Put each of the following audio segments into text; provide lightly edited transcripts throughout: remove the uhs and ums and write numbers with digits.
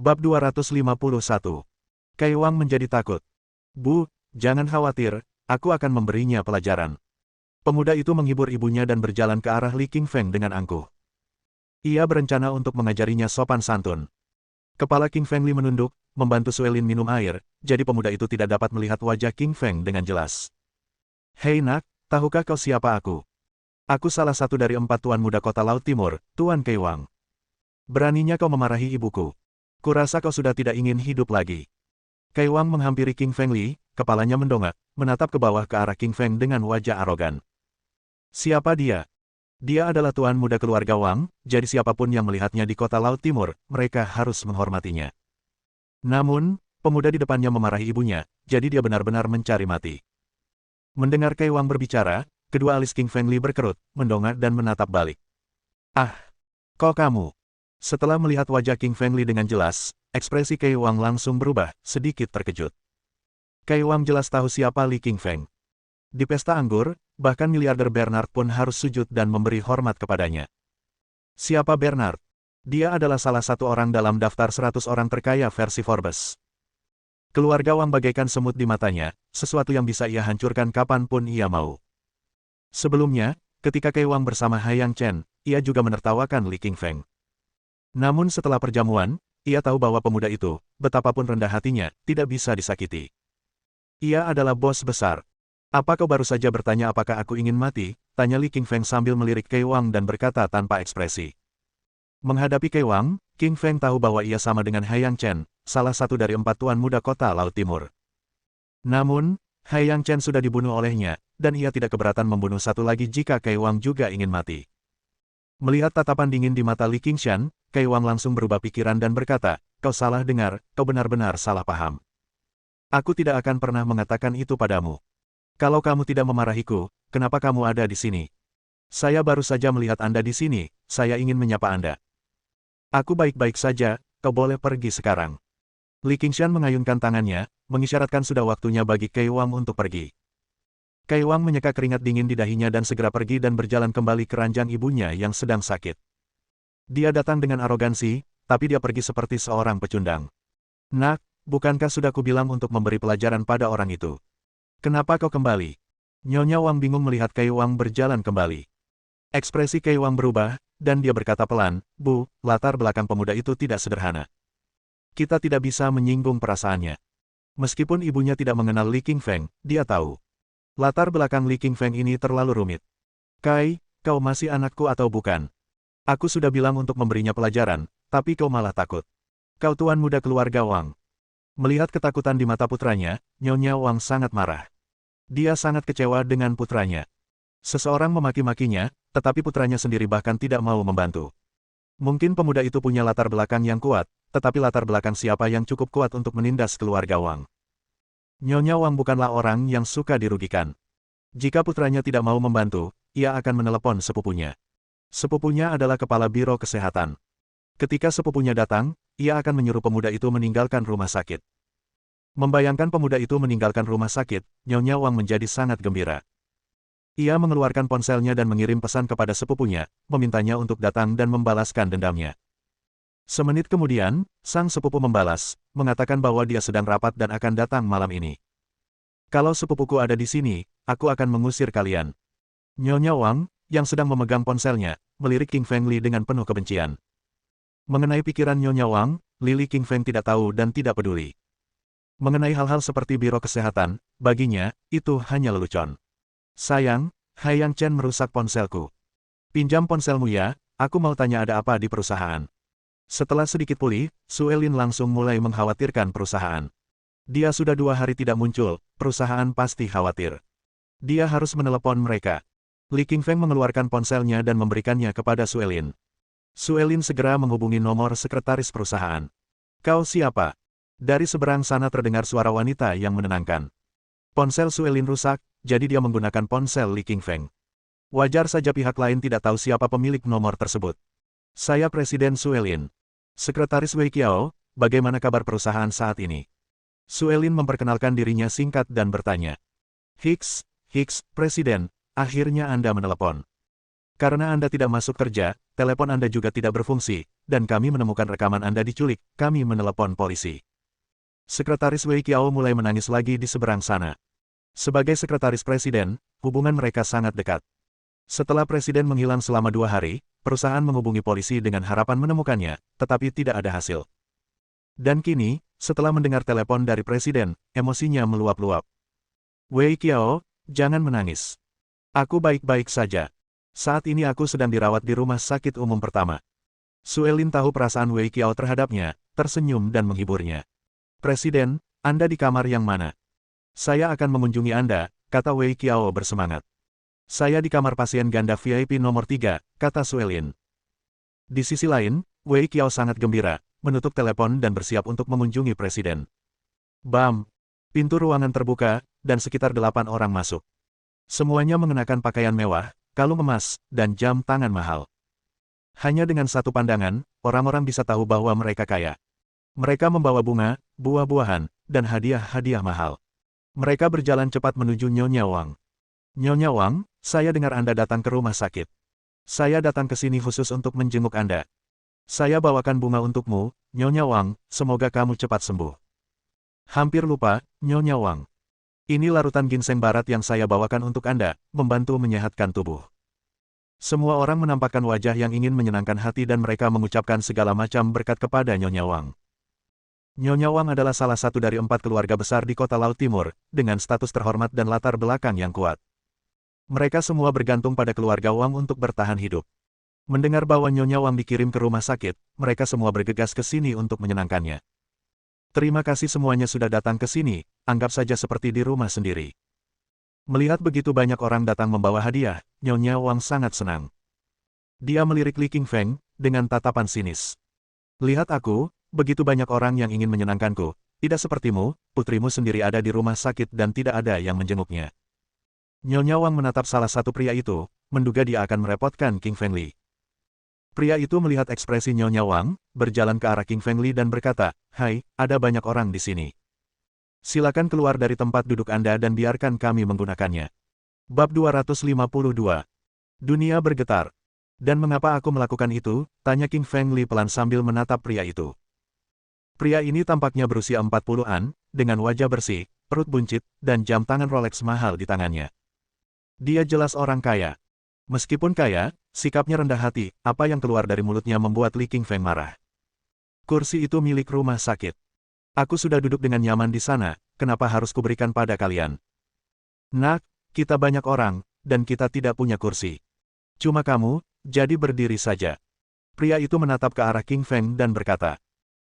Bab 251. Kai Wang menjadi takut. Bu, jangan khawatir, aku akan memberinya pelajaran. Pemuda itu menghibur ibunya dan berjalan ke arah Li Qingfeng dengan angkuh. Ia berencana untuk mengajarinya sopan santun. Kepala King Feng Li menunduk, membantu Suelin minum air, jadi pemuda itu tidak dapat melihat wajah King Feng dengan jelas. Hei nak, tahukah kau siapa aku? Aku salah satu dari 4 tuan muda kota Laut Timur, Tuan Kai Wang. Beraninya kau memarahi ibuku. Kurasa kau sudah tidak ingin hidup lagi. Kai Wang menghampiri King Feng Li, kepalanya mendongak, menatap ke bawah ke arah King Feng dengan wajah arogan. Siapa dia? Dia adalah tuan muda keluarga Wang, jadi siapapun yang melihatnya di kota Laut Timur, mereka harus menghormatinya. Namun, pemuda di depannya memarahi ibunya, jadi dia benar-benar mencari mati. Mendengar Kai Wang berbicara, kedua alis King Feng Li berkerut, mendongak dan menatap balik. Ah, kok kamu? Setelah melihat wajah King Feng Li dengan jelas, ekspresi Kai Wang langsung berubah, sedikit terkejut. Kai Wang jelas tahu siapa Li King Feng. Di pesta anggur, bahkan miliarder Bernard pun harus sujud dan memberi hormat kepadanya. Siapa Bernard? Dia adalah salah satu orang dalam daftar 100 orang terkaya versi Forbes. Keluarga Wang bagaikan semut di matanya, sesuatu yang bisa ia hancurkan kapanpun ia mau. Sebelumnya, ketika Kai Wang bersama Haiyang Chen, ia juga menertawakan Li King Feng. Namun setelah perjamuan, ia tahu bahwa pemuda itu, betapapun rendah hatinya, tidak bisa disakiti. Ia adalah bos besar. Apa kau baru saja bertanya apakah aku ingin mati? Tanya Li King Feng sambil melirik Kai Wang dan berkata tanpa ekspresi. Menghadapi Kai Wang, King Feng tahu bahwa ia sama dengan Haiyang Chen, salah satu dari 4 tuan muda kota Laut Timur. Namun, Haiyang Chen sudah dibunuh olehnya, dan ia tidak keberatan membunuh satu lagi jika Kai Wang juga ingin mati. Melihat tatapan dingin di mata Li Qingshan, Kai Wang langsung berubah pikiran dan berkata, kau salah dengar, kau benar-benar salah paham. Aku tidak akan pernah mengatakan itu padamu. Kalau kamu tidak memarahiku, kenapa kamu ada di sini? Saya baru saja melihat Anda di sini, saya ingin menyapa Anda. Aku baik-baik saja, kau boleh pergi sekarang. Li Qingshan mengayunkan tangannya, mengisyaratkan sudah waktunya bagi Kai Wang untuk pergi. Kai Wang menyeka keringat dingin di dahinya dan segera pergi dan berjalan kembali ke ranjang ibunya yang sedang sakit. Dia datang dengan arogansi, tapi dia pergi seperti seorang pecundang. Nak, bukankah sudah kubilang untuk memberi pelajaran pada orang itu? Kenapa kau kembali? Nyonya Wang bingung melihat Kai Wang berjalan kembali. Ekspresi Kai Wang berubah, dan dia berkata pelan, Bu, latar belakang pemuda itu tidak sederhana. Kita tidak bisa menyinggung perasaannya. Meskipun ibunya tidak mengenal Li King Feng, dia tahu. Latar belakang Li King Feng ini terlalu rumit. Kai, kau masih anakku atau bukan? Aku sudah bilang untuk memberinya pelajaran, tapi kau malah takut. Kau tuan muda keluarga Wang. Melihat ketakutan di mata putranya, Nyonya Wang sangat marah. Dia sangat kecewa dengan putranya. Seseorang memaki-makinya, tetapi putranya sendiri bahkan tidak mau membantu. Mungkin pemuda itu punya latar belakang yang kuat, tetapi latar belakang siapa yang cukup kuat untuk menindas keluarga Wang? Nyonya Wang bukanlah orang yang suka dirugikan. Jika putranya tidak mau membantu, ia akan menelepon sepupunya. Sepupunya adalah kepala biro kesehatan. Ketika sepupunya datang, ia akan menyuruh pemuda itu meninggalkan rumah sakit. Membayangkan pemuda itu meninggalkan rumah sakit, Nyonya Wang menjadi sangat gembira. Ia mengeluarkan ponselnya dan mengirim pesan kepada sepupunya, memintanya untuk datang dan membalaskan dendamnya. Semenit kemudian, sang sepupu membalas, mengatakan bahwa dia sedang rapat dan akan datang malam ini. Kalau sepupuku ada di sini, aku akan mengusir kalian. Nyonya Wang, yang sedang memegang ponselnya, melirik King Feng Li dengan penuh kebencian. Mengenai pikiran Nyonya Wang, Li King Feng tidak tahu dan tidak peduli. Mengenai hal-hal seperti biro kesehatan, baginya, itu hanya lelucon. Sayang, Haiyang Chen merusak ponselku. Pinjam ponselmu ya, aku mau tanya ada apa di perusahaan. Setelah sedikit pulih, Suelin langsung mulai mengkhawatirkan perusahaan. Dia sudah 2 hari tidak muncul, perusahaan pasti khawatir. Dia harus menelepon mereka. Li King Feng mengeluarkan ponselnya dan memberikannya kepada Suelin. Suelin segera menghubungi nomor sekretaris perusahaan. Kau siapa? Dari seberang sana terdengar suara wanita yang menenangkan. Ponsel Suelin rusak, jadi dia menggunakan ponsel Li King Feng. Wajar saja pihak lain tidak tahu siapa pemilik nomor tersebut. Saya Presiden Suelin. Sekretaris Wei Qiao, bagaimana kabar perusahaan saat ini? Suelin memperkenalkan dirinya singkat dan bertanya. Hicks, Presiden, akhirnya Anda menelepon. Karena Anda tidak masuk kerja, telepon Anda juga tidak berfungsi, dan kami menemukan rekaman Anda diculik, kami menelepon polisi. Sekretaris Wei Qiao mulai menangis lagi di seberang sana. Sebagai sekretaris presiden, hubungan mereka sangat dekat. Setelah presiden menghilang selama 2 hari, perusahaan menghubungi polisi dengan harapan menemukannya, tetapi tidak ada hasil. Dan kini, setelah mendengar telepon dari presiden, emosinya meluap-luap. Wei Qiao, jangan menangis. Aku baik-baik saja. Saat ini aku sedang dirawat di rumah sakit umum pertama. Suelin tahu perasaan Wei Qiao terhadapnya, tersenyum dan menghiburnya. Presiden, Anda di kamar yang mana? Saya akan mengunjungi Anda, kata Wei Qiao bersemangat. Saya di kamar pasien ganda VIP nomor 3, kata Suelin. Di sisi lain, Wei Qiao sangat gembira, menutup telepon dan bersiap untuk mengunjungi presiden. Bam! Pintu ruangan terbuka, dan sekitar 8 orang masuk. Semuanya mengenakan pakaian mewah, kalung emas, dan jam tangan mahal. Hanya dengan satu pandangan, orang-orang bisa tahu bahwa mereka kaya. Mereka membawa bunga, buah-buahan, dan hadiah-hadiah mahal. Mereka berjalan cepat menuju Nyonya Wang. Nyonya Wang, saya dengar Anda datang ke rumah sakit. Saya datang ke sini khusus untuk menjenguk Anda. Saya bawakan bunga untukmu, Nyonya Wang, semoga kamu cepat sembuh. Hampir lupa, Nyonya Wang. Ini larutan ginseng barat yang saya bawakan untuk Anda, membantu menyehatkan tubuh. Semua orang menampakkan wajah yang ingin menyenangkan hati dan mereka mengucapkan segala macam berkat kepada Nyonya Wang. Nyonya Wang adalah salah satu dari 4 keluarga besar di kota Laut Timur, dengan status terhormat dan latar belakang yang kuat. Mereka semua bergantung pada keluarga Wang untuk bertahan hidup. Mendengar bahwa Nyonya Wang dikirim ke rumah sakit, mereka semua bergegas ke sini untuk menyenangkannya. Terima kasih semuanya sudah datang ke sini, anggap saja seperti di rumah sendiri. Melihat begitu banyak orang datang membawa hadiah, Nyonya Wang sangat senang. Dia melirik Li Qingfeng, dengan tatapan sinis. Lihat aku, begitu banyak orang yang ingin menyenangkanku, tidak sepertimu, putrimu sendiri ada di rumah sakit dan tidak ada yang menjenguknya. Nyonya Wang menatap salah satu pria itu, menduga dia akan merepotkan King Feng Li. Pria itu melihat ekspresi Nyonya Wang, berjalan ke arah King Feng Li dan berkata, "Hai, ada banyak orang di sini. Silakan keluar dari tempat duduk Anda dan biarkan kami menggunakannya." Bab 252. Dunia bergetar. Dan mengapa aku melakukan itu? Tanya King Feng Li pelan sambil menatap pria itu. Pria ini tampaknya berusia 40-an, dengan wajah bersih, perut buncit, dan jam tangan Rolex mahal di tangannya. Dia jelas orang kaya. Meskipun kaya, sikapnya rendah hati, apa yang keluar dari mulutnya membuat Li Qingfeng marah. Kursi itu milik rumah sakit. Aku sudah duduk dengan nyaman di sana, kenapa harus kuberikan pada kalian? Nak, kita banyak orang, dan kita tidak punya kursi. Cuma kamu, jadi berdiri saja. Pria itu menatap ke arah King Feng dan berkata,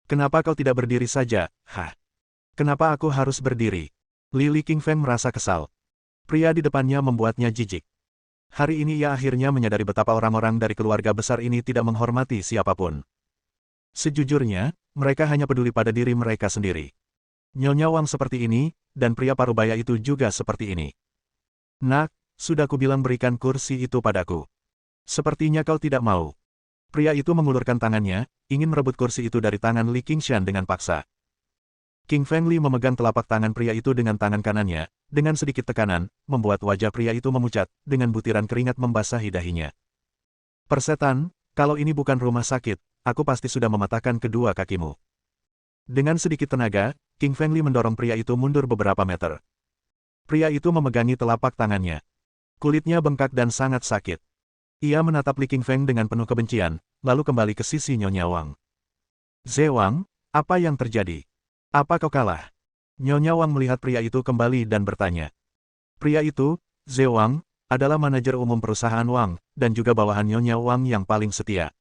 "Kenapa kau tidak berdiri saja, hah? Kenapa aku harus berdiri?" Li Qingfeng merasa kesal. Pria di depannya membuatnya jijik. Hari ini ia akhirnya menyadari betapa orang-orang dari keluarga besar ini tidak menghormati siapapun. Sejujurnya, mereka hanya peduli pada diri mereka sendiri. Nyonya Wang seperti ini, dan pria parubaya itu juga seperti ini. Nak, sudah kubilang berikan kursi itu padaku. Sepertinya kau tidak mau. Pria itu mengulurkan tangannya, ingin merebut kursi itu dari tangan Li Qingshan dengan paksa. King Feng Li memegang telapak tangan pria itu dengan tangan kanannya, dengan sedikit tekanan, membuat wajah pria itu memucat, dengan butiran keringat membasahi dahinya. "Persetan, kalau ini bukan rumah sakit, aku pasti sudah mematahkan kedua kakimu." Dengan sedikit tenaga, King Feng Li mendorong pria itu mundur beberapa meter. Pria itu memegangi telapak tangannya. Kulitnya bengkak dan sangat sakit. Ia menatap Li Qingfeng dengan penuh kebencian, lalu kembali ke sisi Nyonya Wang. "Ze Wang, apa yang terjadi? Apa kau kalah?" Nyonya Wang melihat pria itu kembali dan bertanya. Pria itu, Ze Wang, adalah manajer umum perusahaan Wang, dan juga bawahan Nyonya Wang yang paling setia.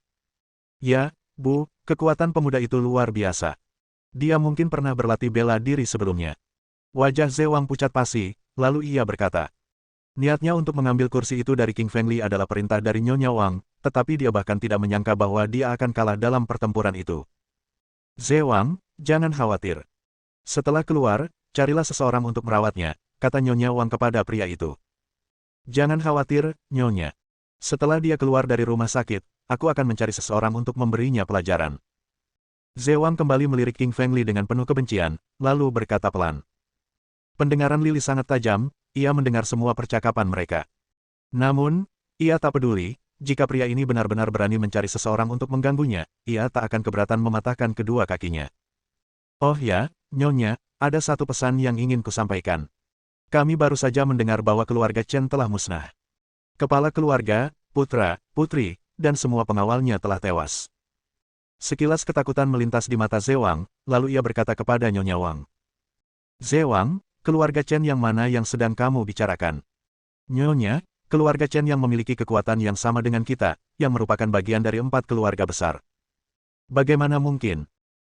"Ya, Bu, kekuatan pemuda itu luar biasa. Dia mungkin pernah berlatih bela diri sebelumnya." Wajah Ze Wang pucat pasi, lalu ia berkata, niatnya untuk mengambil kursi itu dari King Feng Li adalah perintah dari Nyonya Wang, tetapi dia bahkan tidak menyangka bahwa dia akan kalah dalam pertempuran itu. "Ze Wang, jangan khawatir. Setelah keluar, carilah seseorang untuk merawatnya," kata Nyonya Wang kepada pria itu. "Jangan khawatir, Nyonya. Setelah dia keluar dari rumah sakit, aku akan mencari seseorang untuk memberinya pelajaran." Ze Wang kembali melirik King Feng Li dengan penuh kebencian, lalu berkata pelan. Pendengaran Lili sangat tajam, ia mendengar semua percakapan mereka. Namun, ia tak peduli, jika pria ini benar-benar berani mencari seseorang untuk mengganggunya, ia tak akan keberatan mematahkan kedua kakinya. Oh ya, Nyonya, ada satu pesan yang ingin kusampaikan. Kami baru saja mendengar bahwa keluarga Chen telah musnah. Kepala keluarga, putra, putri, dan semua pengawalnya telah tewas. Sekilas ketakutan melintas di mata Zewang, lalu ia berkata kepada Nyonya Wang. Zewang, keluarga Chen yang mana yang sedang kamu bicarakan? Nyonya, keluarga Chen yang memiliki kekuatan yang sama dengan kita, yang merupakan bagian dari 4 keluarga besar. Bagaimana mungkin?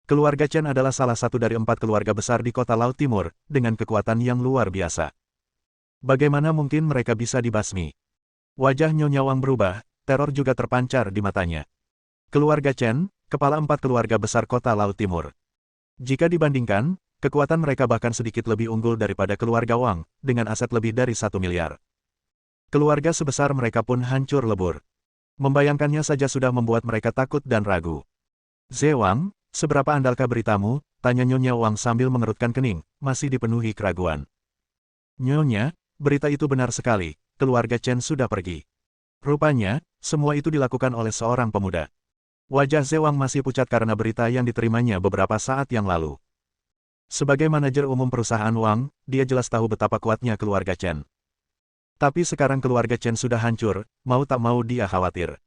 Keluarga Chen adalah salah satu dari 4 keluarga besar di kota Laut Timur, dengan kekuatan yang luar biasa. Bagaimana mungkin mereka bisa dibasmi? Wajah Nyonya Wang berubah, teror juga terpancar di matanya. Keluarga Chen, kepala 4 keluarga besar kota Laut Timur. Jika dibandingkan, kekuatan mereka bahkan sedikit lebih unggul daripada keluarga Wang, dengan aset lebih dari 1 miliar. Keluarga sebesar mereka pun hancur lebur. Membayangkannya saja sudah membuat mereka takut dan ragu. Zewang, seberapa andalkah beritamu? Tanya Nyonya Wang sambil mengerutkan kening, masih dipenuhi keraguan. Nyonya, berita itu benar sekali, keluarga Chen sudah pergi. Rupanya, semua itu dilakukan oleh seorang pemuda. Wajah Zewang masih pucat karena berita yang diterimanya beberapa saat yang lalu. Sebagai manajer umum perusahaan Wang, dia jelas tahu betapa kuatnya keluarga Chen. Tapi sekarang keluarga Chen sudah hancur, mau tak mau dia khawatir.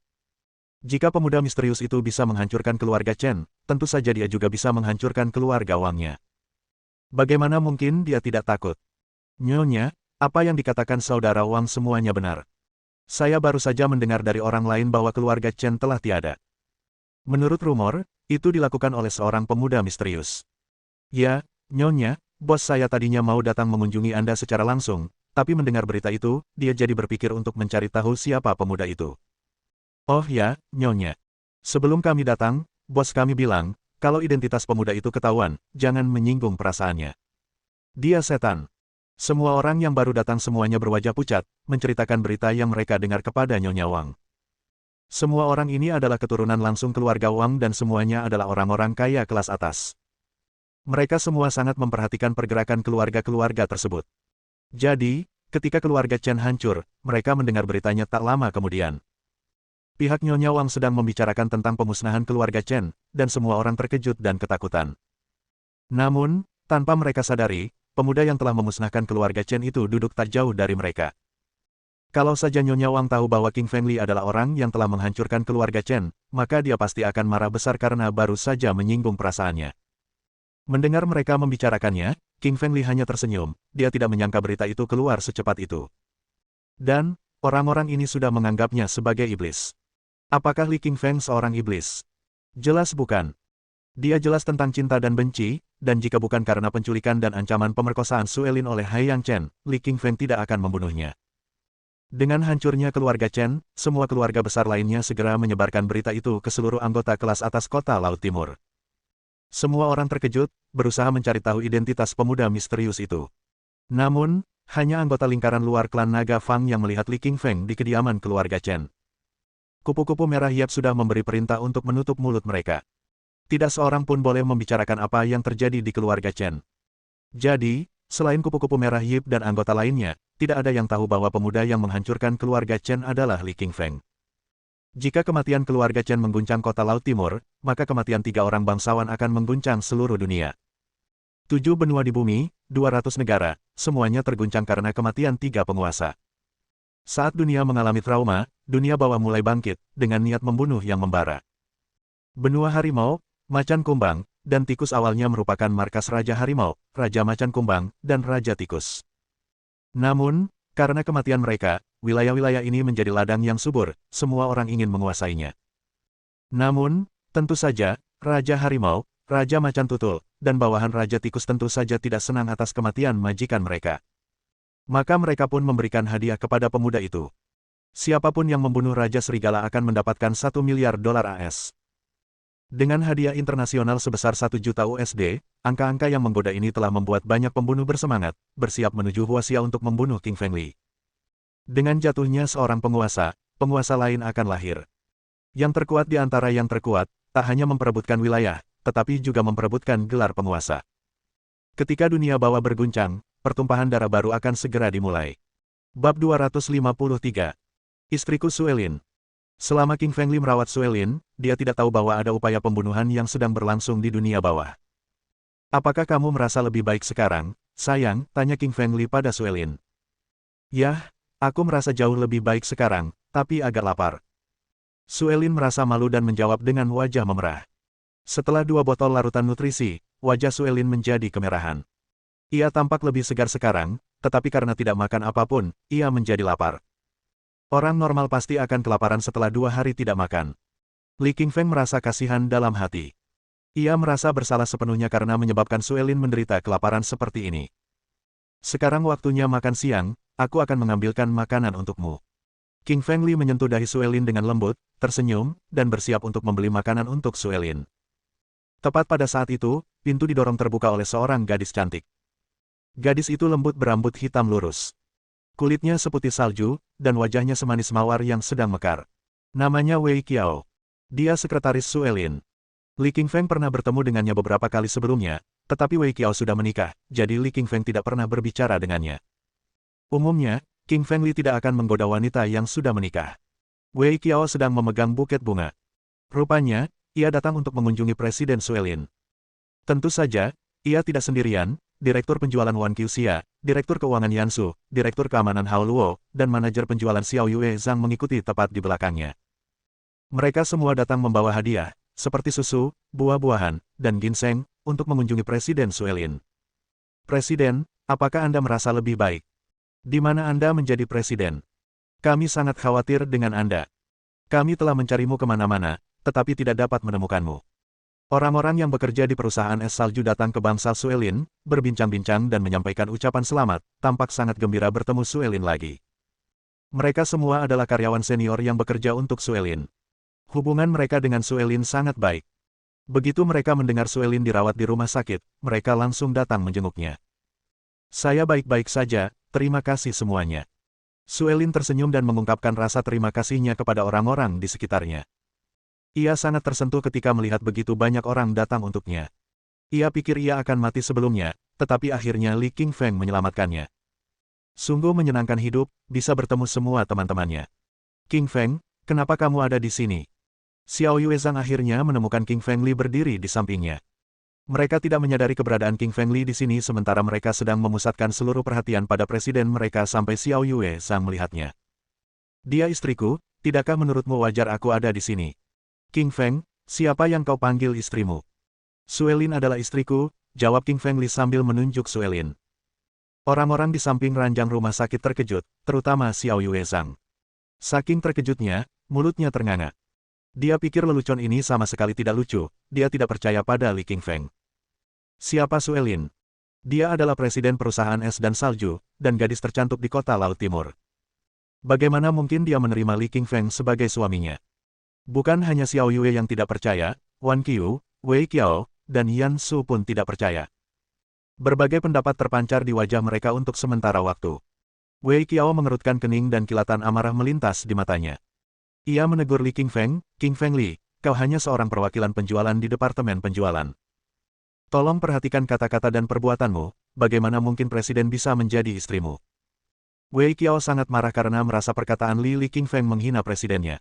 Jika pemuda misterius itu bisa menghancurkan keluarga Chen, tentu saja dia juga bisa menghancurkan keluarga Wangnya. Bagaimana mungkin dia tidak takut? Nyonya, apa yang dikatakan saudara Wang semuanya benar. Saya baru saja mendengar dari orang lain bahwa keluarga Chen telah tiada. Menurut rumor, itu dilakukan oleh seorang pemuda misterius. Ya, Nyonya, bos saya tadinya mau datang mengunjungi Anda secara langsung, tapi mendengar berita itu, dia jadi berpikir untuk mencari tahu siapa pemuda itu. Oh ya, Nyonya. Sebelum kami datang, bos kami bilang, kalau identitas pemuda itu ketahuan, jangan menyinggung perasaannya. Dia setan. Semua orang yang baru datang semuanya berwajah pucat, menceritakan berita yang mereka dengar kepada Nyonya Wang. Semua orang ini adalah keturunan langsung keluarga Wang dan semuanya adalah orang-orang kaya kelas atas. Mereka semua sangat memperhatikan pergerakan keluarga-keluarga tersebut. Jadi, ketika keluarga Chen hancur, mereka mendengar beritanya tak lama kemudian. Pihak Nyonya Wang sedang membicarakan tentang pemusnahan keluarga Chen, dan semua orang terkejut dan ketakutan. Namun, tanpa mereka sadari, pemuda yang telah memusnahkan keluarga Chen itu duduk tak jauh dari mereka. Kalau saja Nyonya Wang tahu bahwa King Fengli adalah orang yang telah menghancurkan keluarga Chen, maka dia pasti akan marah besar karena baru saja menyinggung perasaannya. Mendengar mereka membicarakannya, King Fengli hanya tersenyum, dia tidak menyangka berita itu keluar secepat itu. Dan, orang-orang ini sudah menganggapnya sebagai iblis. Apakah Li King Feng seorang iblis? Jelas bukan. Dia jelas tentang cinta dan benci, dan jika bukan karena penculikan dan ancaman pemerkosaan Suelin oleh Hai Yang Chen, Li King Feng tidak akan membunuhnya. Dengan hancurnya keluarga Chen, semua keluarga besar lainnya segera menyebarkan berita itu ke seluruh anggota kelas atas kota Laut Timur. Semua orang terkejut, berusaha mencari tahu identitas pemuda misterius itu. Namun, hanya anggota lingkaran luar klan Naga Fang yang melihat Li King Feng di kediaman keluarga Chen. Kupu-kupu merah Yap sudah memberi perintah untuk menutup mulut mereka. Tidak seorang pun boleh membicarakan apa yang terjadi di keluarga Chen. Jadi, selain kupu-kupu merah Yip dan anggota lainnya, tidak ada yang tahu bahwa pemuda yang menghancurkan keluarga Chen adalah Li King Feng. Jika kematian keluarga Chen mengguncang kota Laut Timur, maka kematian 3 orang bangsawan akan mengguncang seluruh dunia. 7 benua di bumi, 200 negara, semuanya terguncang karena kematian 3 penguasa. Saat dunia mengalami trauma, dunia bawah mulai bangkit, dengan niat membunuh yang membara. Benua harimau, macan kumbang, dan tikus awalnya merupakan markas Raja Harimau, Raja Macan Kumbang, dan Raja Tikus. Namun, karena kematian mereka, wilayah-wilayah ini menjadi ladang yang subur, semua orang ingin menguasainya. Namun, tentu saja, Raja Harimau, Raja Macan Tutul, dan bawahan Raja Tikus tentu saja tidak senang atas kematian majikan mereka. Maka mereka pun memberikan hadiah kepada pemuda itu. Siapapun yang membunuh Raja Serigala akan mendapatkan $1 miliar AS. Dengan hadiah internasional sebesar 1 juta USD, angka-angka yang menggoda ini telah membuat banyak pembunuh bersemangat, bersiap menuju Huaxia untuk membunuh King Fengli. Dengan jatuhnya seorang penguasa, penguasa lain akan lahir. Yang terkuat di antara yang terkuat, tak hanya memperebutkan wilayah, tetapi juga memperebutkan gelar penguasa. Ketika dunia bawah berguncang, pertumpahan darah baru akan segera dimulai. Bab 253. Istriku Suelin. Selama King Fengli merawat Suelin, dia tidak tahu bahwa ada upaya pembunuhan yang sedang berlangsung di dunia bawah. Apakah kamu merasa lebih baik sekarang, sayang? Tanya King Fengli pada Suelin. Yah, aku merasa jauh lebih baik sekarang, tapi agak lapar. Suelin merasa malu dan menjawab dengan wajah memerah. Setelah 2 botol larutan nutrisi, wajah Suelin menjadi kemerahan. Ia tampak lebih segar sekarang, tetapi karena tidak makan apapun, ia menjadi lapar. Orang normal pasti akan kelaparan setelah 2 hari tidak makan. Li Qingfeng merasa kasihan dalam hati. Ia merasa bersalah sepenuhnya karena menyebabkan Suelin menderita kelaparan seperti ini. Sekarang waktunya makan siang, aku akan mengambilkan makanan untukmu. King Fengli menyentuh dahi Suelin dengan lembut, tersenyum, dan bersiap untuk membeli makanan untuk Suelin. Tepat pada saat itu, pintu didorong terbuka oleh seorang gadis cantik. Gadis itu lembut berambut hitam lurus. Kulitnya seputih salju, dan wajahnya semanis mawar yang sedang mekar. Namanya Wei Qiao. Dia sekretaris Suelin. Li Qingfeng pernah bertemu dengannya beberapa kali sebelumnya, tetapi Wei Qiao sudah menikah, jadi Li Qingfeng tidak pernah berbicara dengannya. Umumnya, King Fengli tidak akan menggoda wanita yang sudah menikah. Wei Qiao sedang memegang buket bunga. Rupanya, ia datang untuk mengunjungi Presiden Suelin. Tentu saja, ia tidak sendirian. Direktur penjualan Wan Qiuxia, Direktur Keuangan Yansu, Direktur Keamanan Hao Luo, dan manajer penjualan Xiao Yue Zhang mengikuti tepat di belakangnya. Mereka semua datang membawa hadiah, seperti susu, buah-buahan, dan ginseng, untuk mengunjungi Presiden Suelin. Presiden, apakah Anda merasa lebih baik? Di mana Anda menjadi presiden? Kami sangat khawatir dengan Anda. Kami telah mencarimu kemana-mana, tetapi tidak dapat menemukanmu. Orang-orang yang bekerja di perusahaan es salju datang ke bangsal Suelin, berbincang-bincang dan menyampaikan ucapan selamat, tampak sangat gembira bertemu Suelin lagi. Mereka semua adalah karyawan senior yang bekerja untuk Suelin. Hubungan mereka dengan Suelin sangat baik. Begitu mereka mendengar Suelin dirawat di rumah sakit, mereka langsung datang menjenguknya. Saya baik-baik saja, terima kasih semuanya. Suelin tersenyum dan mengungkapkan rasa terima kasihnya kepada orang-orang di sekitarnya. Ia sangat tersentuh ketika melihat begitu banyak orang datang untuknya. Ia pikir ia akan mati sebelumnya, tetapi akhirnya Li Qingfeng menyelamatkannya. Sungguh menyenangkan hidup, bisa bertemu semua teman-temannya. Qingfeng, kenapa kamu ada di sini? Xiao Yue Zhang akhirnya menemukan King Fengli berdiri di sampingnya. Mereka tidak menyadari keberadaan King Fengli di sini sementara mereka sedang memusatkan seluruh perhatian pada presiden mereka sampai Xiao Yue Zhang melihatnya. Dia istriku, tidakkah menurutmu wajar aku ada di sini? King Feng, siapa yang kau panggil istrimu? Suelin adalah istriku, jawab King Fengli sambil menunjuk Suelin. Orang-orang di samping ranjang rumah sakit terkejut, terutama Xiao Yue Zhang. Saking terkejutnya, mulutnya ternganga. Dia pikir lelucon ini sama sekali tidak lucu, dia tidak percaya pada Li Qingfeng. Siapa Suelin? Dia adalah presiden perusahaan es dan salju, dan gadis tercantik di kota Laut Timur. Bagaimana mungkin dia menerima Li Qingfeng sebagai suaminya? Bukan hanya Xiao Yue yang tidak percaya, Wan Qiu, Wei Qiao, dan Yan Su pun tidak percaya. Berbagai pendapat terpancar di wajah mereka untuk sementara waktu. Wei Qiao mengerutkan kening dan kilatan amarah melintas di matanya. Ia menegur Li Qingfeng, King Fengli, kau hanya seorang perwakilan penjualan di departemen penjualan. Tolong perhatikan kata-kata dan perbuatanmu, bagaimana mungkin presiden bisa menjadi istrimu? Wei Qiao sangat marah karena merasa perkataan Li Qingfeng menghina presidennya.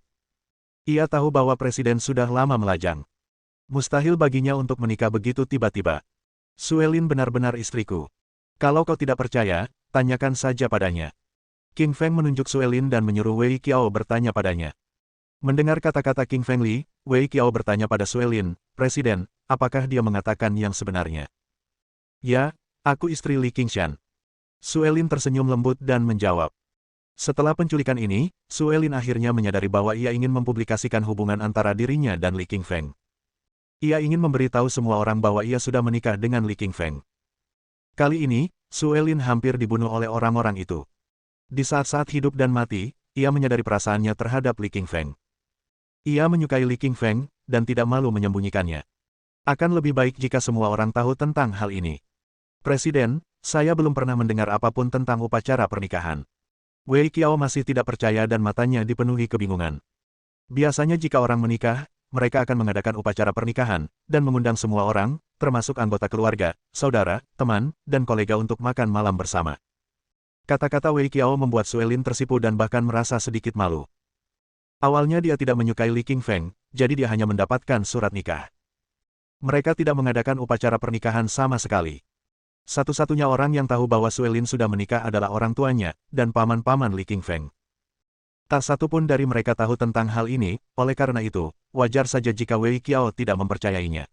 Ia tahu bahwa presiden sudah lama melajang. Mustahil baginya untuk menikah begitu tiba-tiba. Suelin benar-benar istriku. Kalau kau tidak percaya, tanyakan saja padanya. King Feng menunjuk Suelin dan menyuruh Wei Qiao bertanya padanya. Mendengar kata-kata King Fengli, Wei Qiao bertanya pada Suelin, Presiden, apakah dia mengatakan yang sebenarnya? Ya, aku istri Li Qingshan. Suelin tersenyum lembut dan menjawab. Setelah penculikan ini, Suelin akhirnya menyadari bahwa ia ingin mempublikasikan hubungan antara dirinya dan Li Qingfeng. Ia ingin memberitahu semua orang bahwa ia sudah menikah dengan Li Qingfeng. Kali ini, Suelin hampir dibunuh oleh orang-orang itu. Di saat-saat hidup dan mati, ia menyadari perasaannya terhadap Li Qingfeng. Ia menyukai Li Qingfeng, dan tidak malu menyembunyikannya. Akan lebih baik jika semua orang tahu tentang hal ini. Presiden, saya belum pernah mendengar apapun tentang upacara pernikahan. Wei Qiao masih tidak percaya dan matanya dipenuhi kebingungan. Biasanya jika orang menikah, mereka akan mengadakan upacara pernikahan, dan mengundang semua orang, termasuk anggota keluarga, saudara, teman, dan kolega untuk makan malam bersama. Kata-kata Wei Qiao membuat Suelin tersipu dan bahkan merasa sedikit malu. Awalnya dia tidak menyukai Li Qingfeng, jadi dia hanya mendapatkan surat nikah. Mereka tidak mengadakan upacara pernikahan sama sekali. Satu-satunya orang yang tahu bahwa Suelin sudah menikah adalah orang tuanya, dan paman-paman Li Qingfeng. Tak satu pun dari mereka tahu tentang hal ini, oleh karena itu, wajar saja jika Wei Qiao tidak mempercayainya.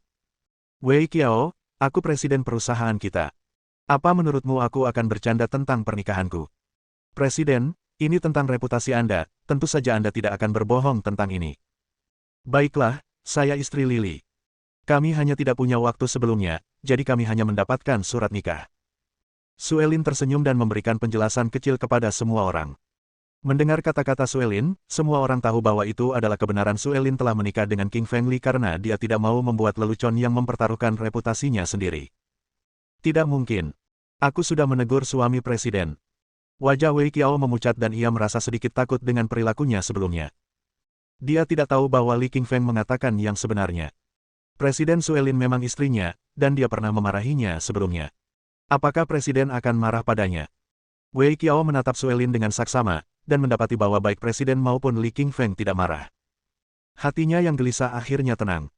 Wei Qiao, aku presiden perusahaan kita. Apa menurutmu aku akan bercanda tentang pernikahanku? Presiden, ini tentang reputasi Anda, tentu saja Anda tidak akan berbohong tentang ini. Baiklah, saya istri Lily. Kami hanya tidak punya waktu sebelumnya, jadi kami hanya mendapatkan surat nikah. Suelin tersenyum dan memberikan penjelasan kecil kepada semua orang. Mendengar kata-kata Suelin, semua orang tahu bahwa itu adalah kebenaran. Suelin telah menikah dengan King Feng Li karena dia tidak mau membuat lelucon yang mempertaruhkan reputasinya sendiri. Tidak mungkin. Aku sudah menegur suami presiden. Wajah Wei Qiao memucat dan ia merasa sedikit takut dengan perilakunya sebelumnya. Dia tidak tahu bahwa Li Qingfeng mengatakan yang sebenarnya. Presiden Suelin memang istrinya, dan dia pernah memarahinya sebelumnya. Apakah presiden akan marah padanya? Wei Qiao menatap Suelin dengan saksama, dan mendapati bahwa baik presiden maupun Li Qingfeng tidak marah. Hatinya yang gelisah akhirnya tenang.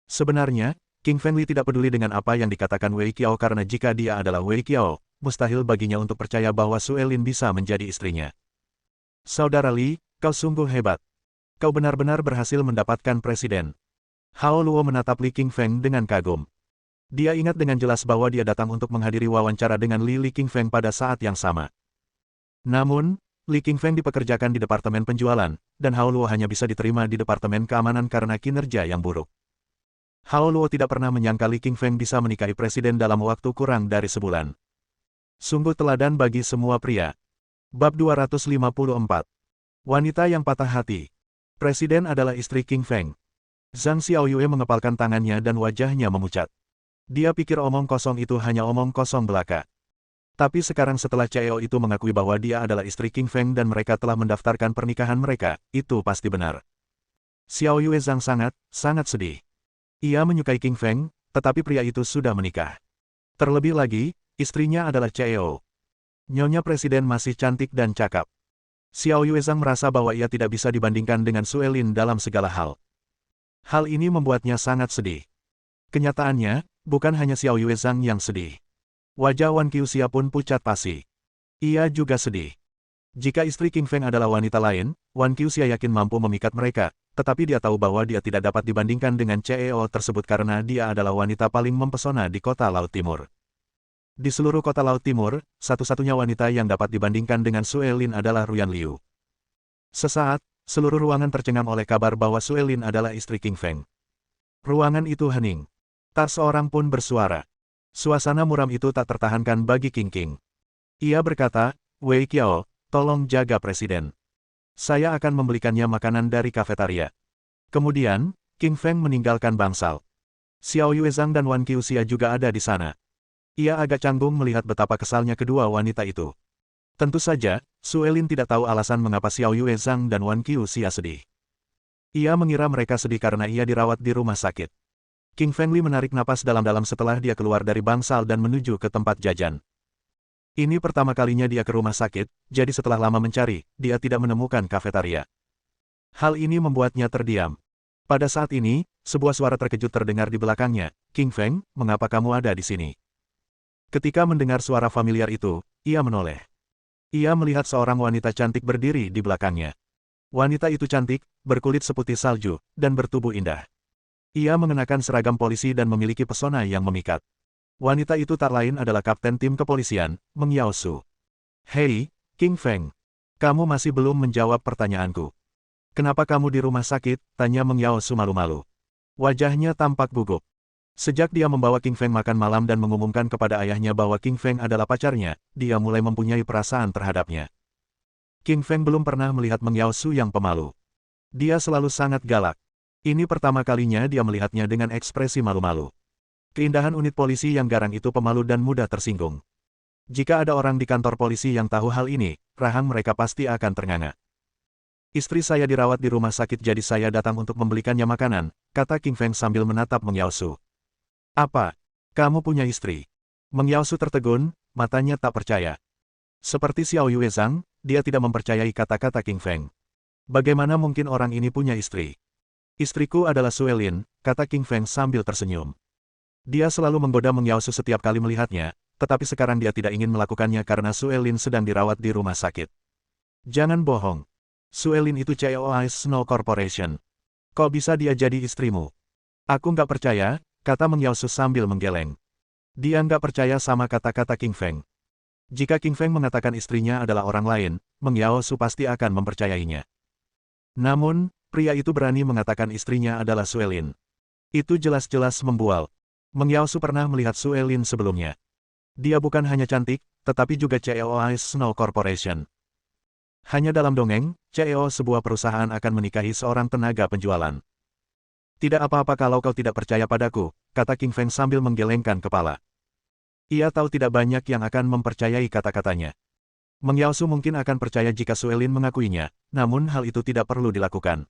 Sebenarnya, King Feng Li tidak peduli dengan apa yang dikatakan Wei Qiao karena jika dia adalah Wei Qiao, mustahil baginya untuk percaya bahwa Suelin bisa menjadi istrinya. Saudara Li, kau sungguh hebat. Kau benar-benar berhasil mendapatkan presiden. Hao Luo menatap Li Qingfeng dengan kagum. Dia ingat dengan jelas bahwa dia datang untuk menghadiri wawancara dengan Li Qingfeng pada saat yang sama. Namun, Li Qingfeng dipekerjakan di departemen penjualan, dan Hao Luo hanya bisa diterima di departemen keamanan karena kinerja yang buruk. Hao Luo tidak pernah menyangka Li Qingfeng bisa menikahi presiden dalam waktu kurang dari sebulan. Sungguh teladan bagi semua pria. Bab 254. Wanita yang patah hati. Presiden adalah istri King Feng. Zhang Xiaoyue mengepalkan tangannya dan wajahnya memucat. Dia pikir omong kosong itu hanya omong kosong belaka. Tapi sekarang setelah CEO itu mengakui bahwa dia adalah istri King Feng dan mereka telah mendaftarkan pernikahan mereka, itu pasti benar. Xiaoyue Zhang sangat sedih. Ia menyukai King Feng, tetapi pria itu sudah menikah. Terlebih lagi, istrinya adalah CEO. Nyonya Presiden masih cantik dan cakap. Xiaoyue Zhang merasa bahwa ia tidak bisa dibandingkan dengan Suelin dalam segala hal. Hal ini membuatnya sangat sedih. Kenyataannya, bukan hanya Xiaoyue Zhang yang sedih. Wajah Wan Qiuxia pun pucat pasi. Ia juga sedih. Jika istri King Feng adalah wanita lain, Wan Qiuxia yakin mampu memikat mereka, tetapi dia tahu bahwa dia tidak dapat dibandingkan dengan CEO tersebut karena dia adalah wanita paling mempesona di kota Laut Timur. Di seluruh kota Laut Timur, satu-satunya wanita yang dapat dibandingkan dengan Suelin adalah Ruyan Liu. Sesaat, seluruh ruangan tercengang oleh kabar bahwa Suelin adalah istri King Feng. Ruangan itu hening. Tak seorang pun bersuara. Suasana muram itu tak tertahankan bagi King. Ia berkata, Wei Qiao, tolong jaga presiden. Saya akan membelikannya makanan dari kafetaria. Kemudian, King Feng meninggalkan bangsal. Xiaoyue Zhang dan Wan Qiuxia juga ada di sana. Ia agak canggung melihat betapa kesalnya kedua wanita itu. Tentu saja, Suelin tidak tahu alasan mengapa Xiaoyue Zhang dan Wan Qiuxia sedih. Ia mengira mereka sedih karena ia dirawat di rumah sakit. King Feng Li menarik napas dalam-dalam setelah dia keluar dari bangsal dan menuju ke tempat jajan. Ini pertama kalinya dia ke rumah sakit, jadi setelah lama mencari, dia tidak menemukan kafetaria. Hal ini membuatnya terdiam. Pada saat ini, sebuah suara terkejut terdengar di belakangnya. King Feng, mengapa kamu ada di sini? Ketika mendengar suara familiar itu, ia menoleh. Ia melihat seorang wanita cantik berdiri di belakangnya. Wanita itu cantik, berkulit seputih salju, dan bertubuh indah. Ia mengenakan seragam polisi dan memiliki pesona yang memikat. Wanita itu tak lain adalah kapten tim kepolisian, Meng Yaosu. Hei, King Feng. Kamu masih belum menjawab pertanyaanku. Kenapa kamu di rumah sakit? Tanya Meng Yaosu malu-malu. Wajahnya tampak gugup. Sejak dia membawa King Feng makan malam dan mengumumkan kepada ayahnya bahwa King Feng adalah pacarnya, dia mulai mempunyai perasaan terhadapnya. King Feng belum pernah melihat Meng Yaosu yang pemalu. Dia selalu sangat galak. Ini pertama kalinya dia melihatnya dengan ekspresi malu-malu. Keindahan unit polisi yang garang itu pemalu dan mudah tersinggung. Jika ada orang di kantor polisi yang tahu hal ini, rahang mereka pasti akan ternganga. Istri saya dirawat di rumah sakit jadi saya datang untuk membelikannya makanan, kata King Feng sambil menatap Meng Yaosu. Apa? Kamu punya istri? Meng Yaosu tertegun, matanya tak percaya. Seperti Xiaoyue Zhang, dia tidak mempercayai kata-kata King Feng. Bagaimana mungkin orang ini punya istri? Istriku adalah Suelin, kata King Feng sambil tersenyum. Dia selalu menggoda Meng Yaosu setiap kali melihatnya, tetapi sekarang dia tidak ingin melakukannya karena Suelin sedang dirawat di rumah sakit. Jangan bohong. Suelin itu CEO Ice Snow Corporation. Kok bisa dia jadi istrimu? Aku nggak percaya, kata Meng Yaosu sambil menggeleng. Dia nggak percaya sama kata-kata King Feng. Jika King Feng mengatakan istrinya adalah orang lain, Meng Yaosu pasti akan mempercayainya. Namun, pria itu berani mengatakan istrinya adalah Suelin. Itu jelas-jelas membual. Meng Yaosu pernah melihat Suelin sebelumnya. Dia bukan hanya cantik, tetapi juga CEO Ice Snow Corporation. Hanya dalam dongeng, CEO sebuah perusahaan akan menikahi seorang tenaga penjualan. Tidak apa-apa kalau kau tidak percaya padaku, kata King Feng sambil menggelengkan kepala. Ia tahu tidak banyak yang akan mempercayai kata-katanya. Meng Yaosu mungkin akan percaya jika Suelin mengakuinya, namun hal itu tidak perlu dilakukan.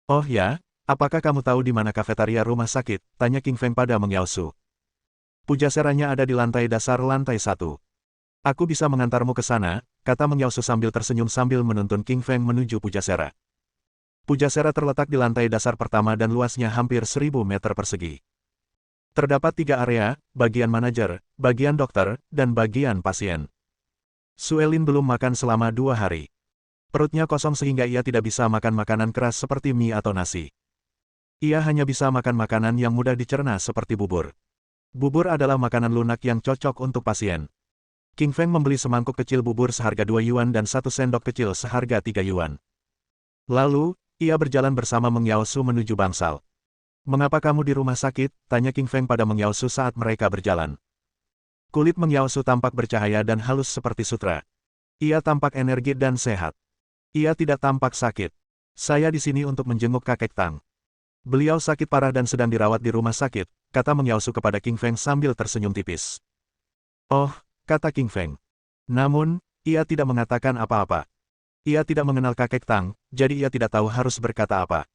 Oh ya? Apakah kamu tahu di mana kafetaria rumah sakit? Tanya King Feng pada Meng Yaosu. Pujaseranya ada di lantai dasar lantai 1. Aku bisa mengantarmu ke sana, kata Meng Yaosu sambil tersenyum sambil menuntun King Feng menuju Pujasera. Pujasera terletak di lantai dasar pertama dan luasnya hampir 1000 meter persegi. Terdapat 3 area, bagian manajer, bagian dokter, dan bagian pasien. Suelin belum makan selama 2 hari. Perutnya kosong sehingga ia tidak bisa makan makanan keras seperti mie atau nasi. Ia hanya bisa makan makanan yang mudah dicerna seperti bubur. Bubur adalah makanan lunak yang cocok untuk pasien. King Feng membeli semangkuk kecil bubur seharga 2 yuan dan 1 sendok kecil seharga 3 yuan. Lalu, ia berjalan bersama Meng Yaosu menuju bangsal. Mengapa kamu di rumah sakit? Tanya King Feng pada Meng Yaosu saat mereka berjalan. Kulit Meng Yaosu tampak bercahaya dan halus seperti sutra. Ia tampak energi dan sehat. Ia tidak tampak sakit. Saya di sini untuk menjenguk kakek Tang. Beliau sakit parah dan sedang dirawat di rumah sakit, kata Meng Yaosu kepada King Feng sambil tersenyum tipis. Oh, kata King Feng. Namun, ia tidak mengatakan apa-apa. Ia tidak mengenal kakek Tang, jadi ia tidak tahu harus berkata apa.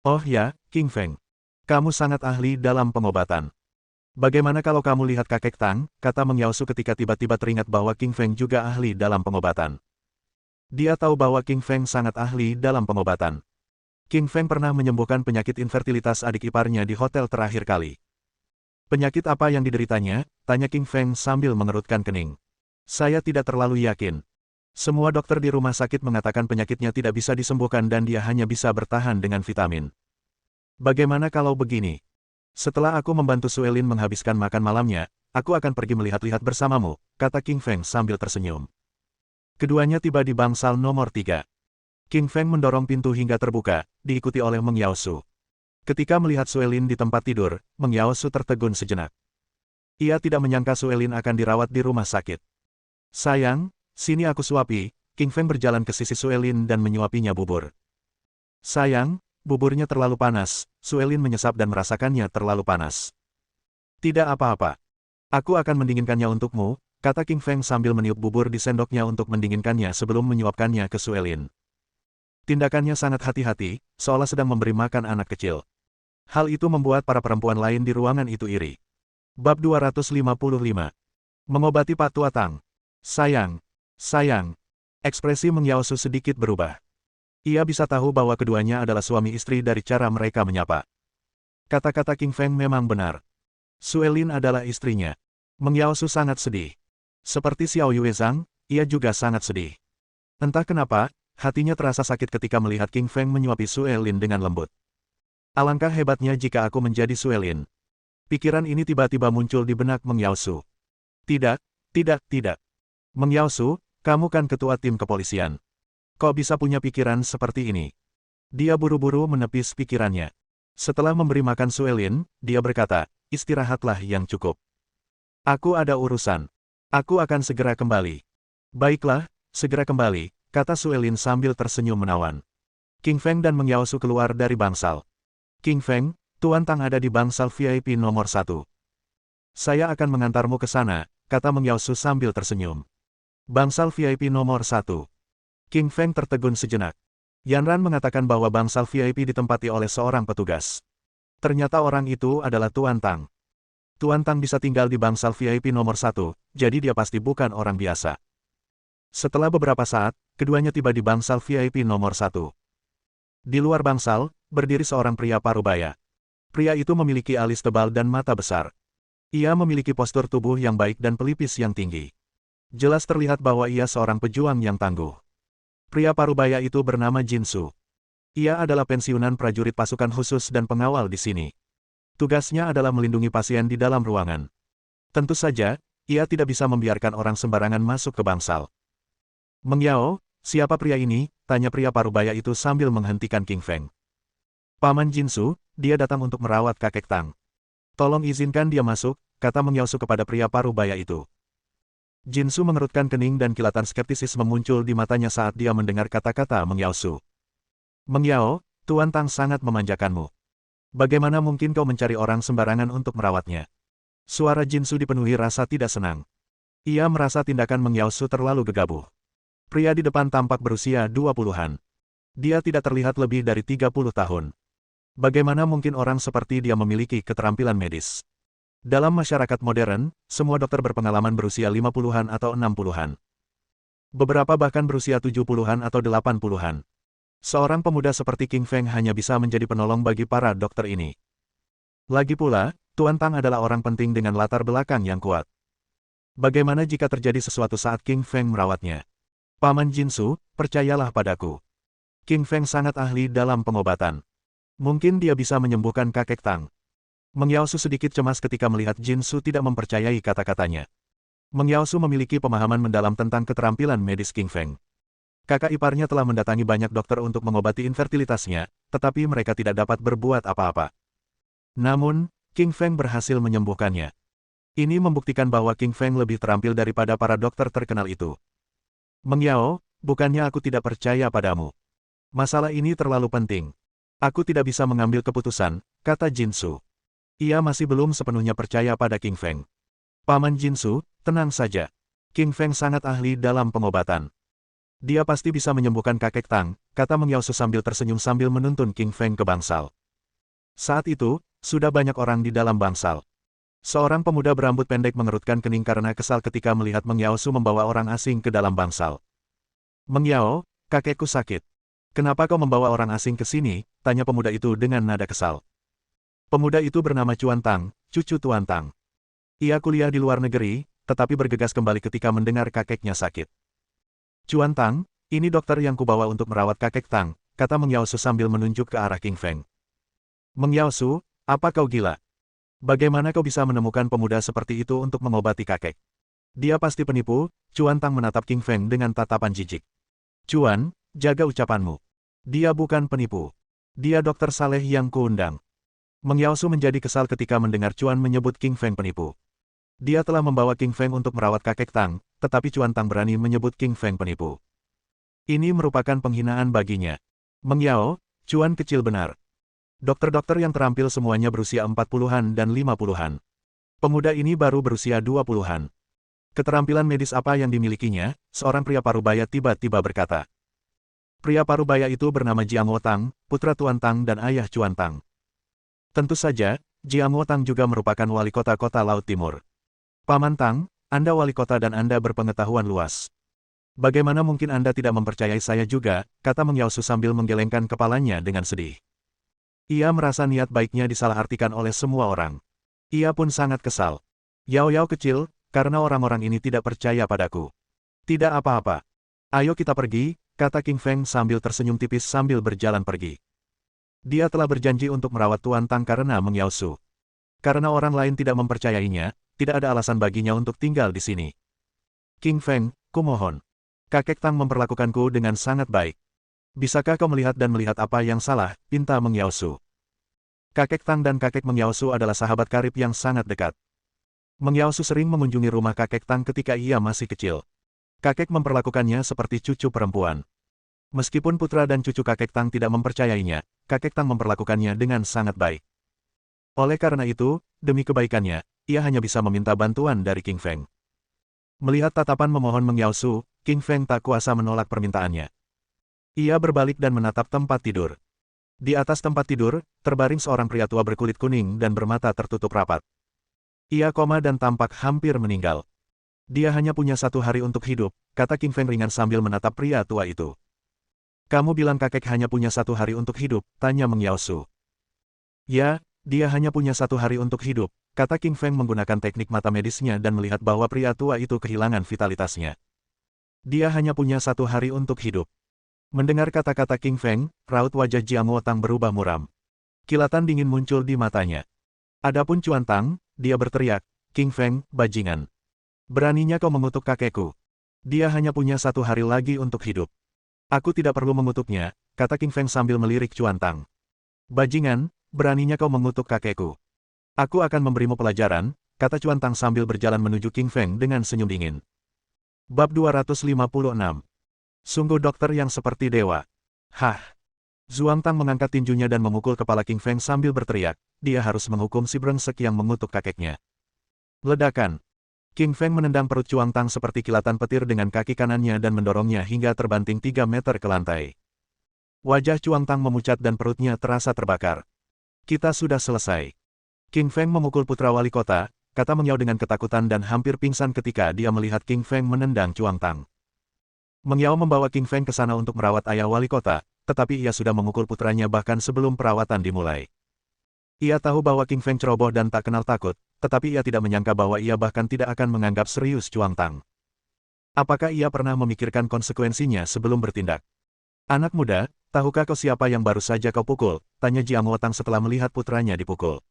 Oh ya, King Feng. Kamu sangat ahli dalam pengobatan. Bagaimana kalau kamu lihat kakek Tang, kata Meng Yaosu ketika tiba-tiba teringat bahwa King Feng juga ahli dalam pengobatan. Dia tahu bahwa King Feng sangat ahli dalam pengobatan. King Feng pernah menyembuhkan penyakit infertilitas adik iparnya di hotel terakhir kali. Penyakit apa yang dideritanya? Tanya King Feng sambil mengerutkan kening. Saya tidak terlalu yakin. Semua dokter di rumah sakit mengatakan penyakitnya tidak bisa disembuhkan dan dia hanya bisa bertahan dengan vitamin. Bagaimana kalau begini? Setelah aku membantu Suelin menghabiskan makan malamnya, aku akan pergi melihat-lihat bersamamu, kata King Feng sambil tersenyum. Keduanya tiba di bangsal nomor 3. King Feng mendorong pintu hingga terbuka, diikuti oleh Meng Yaosu. Ketika melihat Suelin di tempat tidur, Meng Yaosu tertegun sejenak. Ia tidak menyangka Suelin akan dirawat di rumah sakit. Sayang, sini aku suapi. King Feng berjalan ke sisi Suelin dan menyuapinya bubur. Sayang, buburnya terlalu panas. Suelin menyesap dan merasakannya terlalu panas. Tidak apa-apa. Aku akan mendinginkannya untukmu, kata King Feng sambil meniup bubur di sendoknya untuk mendinginkannya sebelum menyuapkannya ke Suelin. Tindakannya sangat hati-hati, seolah sedang memberi makan anak kecil. Hal itu membuat para perempuan lain di ruangan itu iri. Bab 255. Mengobati Pak Tua Tang. Sayang. Sayang. Ekspresi Meng Yaosu sedikit berubah. Ia bisa tahu bahwa keduanya adalah suami istri dari cara mereka menyapa. Kata-kata King Feng memang benar. Suelin adalah istrinya. Meng Yaosu sangat sedih. Seperti Xiao Yuezhang, ia juga sangat sedih. Entah kenapa, hatinya terasa sakit ketika melihat King Feng menyuapi Suelin dengan lembut. Alangkah hebatnya jika aku menjadi Suelin. Pikiran ini tiba-tiba muncul di benak Meng Yaosu. Tidak, tidak, tidak. Meng Yaosu, kamu kan ketua tim kepolisian. Kok bisa punya pikiran seperti ini? Dia buru-buru menepis pikirannya. Setelah memberi makan Suelin, dia berkata, istirahatlah yang cukup. Aku ada urusan. Aku akan segera kembali. Baiklah, segera kembali, kata Suelin sambil tersenyum menawan. King Feng dan Meng Yaosu keluar dari bangsal. King Feng, Tuan Tang ada di bangsal VIP nomor 1. Saya akan mengantarmu ke sana, kata Meng Yaosu sambil tersenyum. Bangsal VIP nomor 1. King Feng tertegun sejenak. Yan Ran mengatakan bahwa bangsal VIP ditempati oleh seorang petugas. Ternyata orang itu adalah Tuan Tang. Tuan Tang bisa tinggal di bangsal VIP nomor 1, jadi dia pasti bukan orang biasa. Setelah beberapa saat, keduanya tiba di bangsal VIP nomor 1. Di luar bangsal, berdiri seorang pria parubaya. Pria itu memiliki alis tebal dan mata besar. Ia memiliki postur tubuh yang baik dan pelipis yang tinggi. Jelas terlihat bahwa ia seorang pejuang yang tangguh. Pria parubaya itu bernama Jinsu. Ia adalah pensiunan prajurit pasukan khusus dan pengawal di sini. Tugasnya adalah melindungi pasien di dalam ruangan. Tentu saja, ia tidak bisa membiarkan orang sembarangan masuk ke bangsal. Meng Yao, siapa pria ini? Tanya pria parubaya itu sambil menghentikan King Feng. Paman Jinsu, dia datang untuk merawat kakek Tang. Tolong izinkan dia masuk, kata Meng Yao kepada pria parubaya itu. Jinsu mengerutkan kening dan kilatan skeptisisme muncul di matanya saat dia mendengar kata-kata Meng Yao. Meng Yao, Tuan Tang sangat memanjakanmu. Bagaimana mungkin kau mencari orang sembarangan untuk merawatnya? Suara Jinsu dipenuhi rasa tidak senang. Ia merasa tindakan Meng Yao terlalu gegabah. Pria di depan tampak berusia 20-an. Dia tidak terlihat lebih dari 30 tahun. Bagaimana mungkin orang seperti dia memiliki keterampilan medis? Dalam masyarakat modern, semua dokter berpengalaman berusia 50-an atau 60-an. Beberapa bahkan berusia 70-an atau 80-an. Seorang pemuda seperti King Feng hanya bisa menjadi penolong bagi para dokter ini. Lagi pula, Tuan Tang adalah orang penting dengan latar belakang yang kuat. Bagaimana jika terjadi sesuatu saat King Feng merawatnya? Paman Jinsu, percayalah padaku. King Feng sangat ahli dalam pengobatan. Mungkin dia bisa menyembuhkan kakek Tang. Meng Yao sedikit cemas ketika melihat Jinsu tidak mempercayai kata-katanya. Meng Yao memiliki pemahaman mendalam tentang keterampilan medis King Feng. Kakak iparnya telah mendatangi banyak dokter untuk mengobati infertilitasnya, tetapi mereka tidak dapat berbuat apa-apa. Namun, King Feng berhasil menyembuhkannya. Ini membuktikan bahwa King Feng lebih terampil daripada para dokter terkenal itu. Meng Yao, bukannya aku tidak percaya padamu. Masalah ini terlalu penting. Aku tidak bisa mengambil keputusan, kata Jinsu. Ia masih belum sepenuhnya percaya pada King Feng. Paman Jinsu, tenang saja. King Feng sangat ahli dalam pengobatan. Dia pasti bisa menyembuhkan kakek Tang, kata Meng Yao sambil tersenyum sambil menuntun King Feng ke bangsal. Saat itu, sudah banyak orang di dalam bangsal. Seorang pemuda berambut pendek mengerutkan kening karena kesal ketika melihat Meng Yao membawa orang asing ke dalam bangsal. Meng Yao, kakekku sakit. Kenapa kau membawa orang asing ke sini? Tanya pemuda itu dengan nada kesal. Pemuda itu bernama Chuan Tang, cucu Tuan Tang. Ia kuliah di luar negeri, tetapi bergegas kembali ketika mendengar kakeknya sakit. Chuan Tang, ini dokter yang kubawa untuk merawat kakek Tang, kata Meng Yao sambil menunjuk ke arah King Feng. Meng Yao, apa kau gila? Bagaimana kau bisa menemukan pemuda seperti itu untuk mengobati kakek? Dia pasti penipu. Chuan Tang menatap King Feng dengan tatapan jijik. Chuan, jaga ucapanmu. Dia bukan penipu. Dia dokter saleh yang kuundang. Meng Yao menjadi kesal ketika mendengar Chuan menyebut King Feng penipu. Dia telah membawa King Feng untuk merawat kakek Tang, tetapi Chuan Tang berani menyebut King Feng penipu. Ini merupakan penghinaan baginya. Meng Yao, Chuan kecil benar. Dokter-dokter yang terampil semuanya berusia 40-an dan 50-an. Pemuda ini baru berusia 20-an. Keterampilan medis apa yang dimilikinya? Seorang pria parubaya tiba-tiba berkata. Pria parubaya itu bernama Jiang Wotang, putra Tuan Tang dan ayah Chuan Tang. Tentu saja, Jiang Wotang juga merupakan wali kota Laut Timur. Paman Tang, Anda wali kota dan Anda berpengetahuan luas. Bagaimana mungkin Anda tidak mempercayai saya juga, kata Meng Yao sambil menggelengkan kepalanya dengan sedih. Ia merasa niat baiknya disalahartikan oleh semua orang. Ia pun sangat kesal. Yao kecil, karena orang-orang ini tidak percaya padaku. Tidak apa-apa. Ayo kita pergi, kata King Feng sambil tersenyum tipis sambil berjalan pergi. Dia telah berjanji untuk merawat Tuan Tang karena Meng Yao. Karena orang lain tidak mempercayainya, tidak ada alasan baginya untuk tinggal di sini. King Feng, kumohon. Kakek Tang memperlakukanku dengan sangat baik. Bisakah kau melihat dan melihat apa yang salah? Pinta Meng Yao. Kakek Tang dan kakek Meng Yao adalah sahabat karib yang sangat dekat. Meng Yao sering mengunjungi rumah kakek Tang ketika ia masih kecil. Kakek memperlakukannya seperti cucu perempuan. Meskipun putra dan cucu kakek Tang tidak mempercayainya, kakek Tang memperlakukannya dengan sangat baik. Oleh karena itu, demi kebaikannya, ia hanya bisa meminta bantuan dari King Feng. Melihat tatapan memohon Meng Yao, King Feng tak kuasa menolak permintaannya. Ia berbalik dan menatap tempat tidur. Di atas tempat tidur, terbaring seorang pria tua berkulit kuning dan bermata tertutup rapat. Ia koma dan tampak hampir meninggal. Dia hanya punya 1 hari untuk hidup, kata King Feng ringan sambil menatap pria tua itu. Kamu bilang kakek hanya punya 1 hari untuk hidup, tanya Meng Yaosu. Ya, dia hanya punya 1 hari untuk hidup, kata King Feng menggunakan teknik mata medisnya dan melihat bahwa pria tua itu kehilangan vitalitasnya. Dia hanya punya 1 hari untuk hidup. Mendengar kata-kata King Feng, raut wajah Jiang Wotang berubah muram. Kilatan dingin muncul di matanya. Adapun Chuan Tang, dia berteriak, King Feng, bajingan. Beraninya kau mengutuk kakekku. Dia hanya punya 1 hari lagi untuk hidup. Aku tidak perlu mengutuknya, kata King Feng sambil melirik Chuan Tang. Bajingan, beraninya kau mengutuk kakekku. Aku akan memberimu pelajaran, kata Chuan Tang sambil berjalan menuju King Feng dengan senyum dingin. Bab 256. Sungguh dokter yang seperti dewa. Hah. Zhuang Tang mengangkat tinjunya dan memukul kepala King Feng sambil berteriak, dia harus menghukum si brengsek yang mengutuk kakeknya. Ledakan. King Feng menendang perut Chuan Tang seperti kilatan petir dengan kaki kanannya dan mendorongnya hingga terbanting 3 meter ke lantai. Wajah Chuan Tang memucat dan perutnya terasa terbakar. Kita sudah selesai. King Feng memukul putra wali kota, kata Meng Yao dengan ketakutan dan hampir pingsan ketika dia melihat King Feng menendang Chuan Tang. Meng Yao membawa King Feng ke sana untuk merawat ayah wali kota, tetapi ia sudah memukul putranya bahkan sebelum perawatan dimulai. Ia tahu bahwa King Feng ceroboh dan tak kenal takut, tetapi ia tidak menyangka bahwa ia bahkan tidak akan menganggap serius Chuan Tang. Apakah ia pernah memikirkan konsekuensinya sebelum bertindak? Anak muda, tahukah kau siapa yang baru saja kau pukul? Tanya Jiang Wotang setelah melihat putranya dipukul.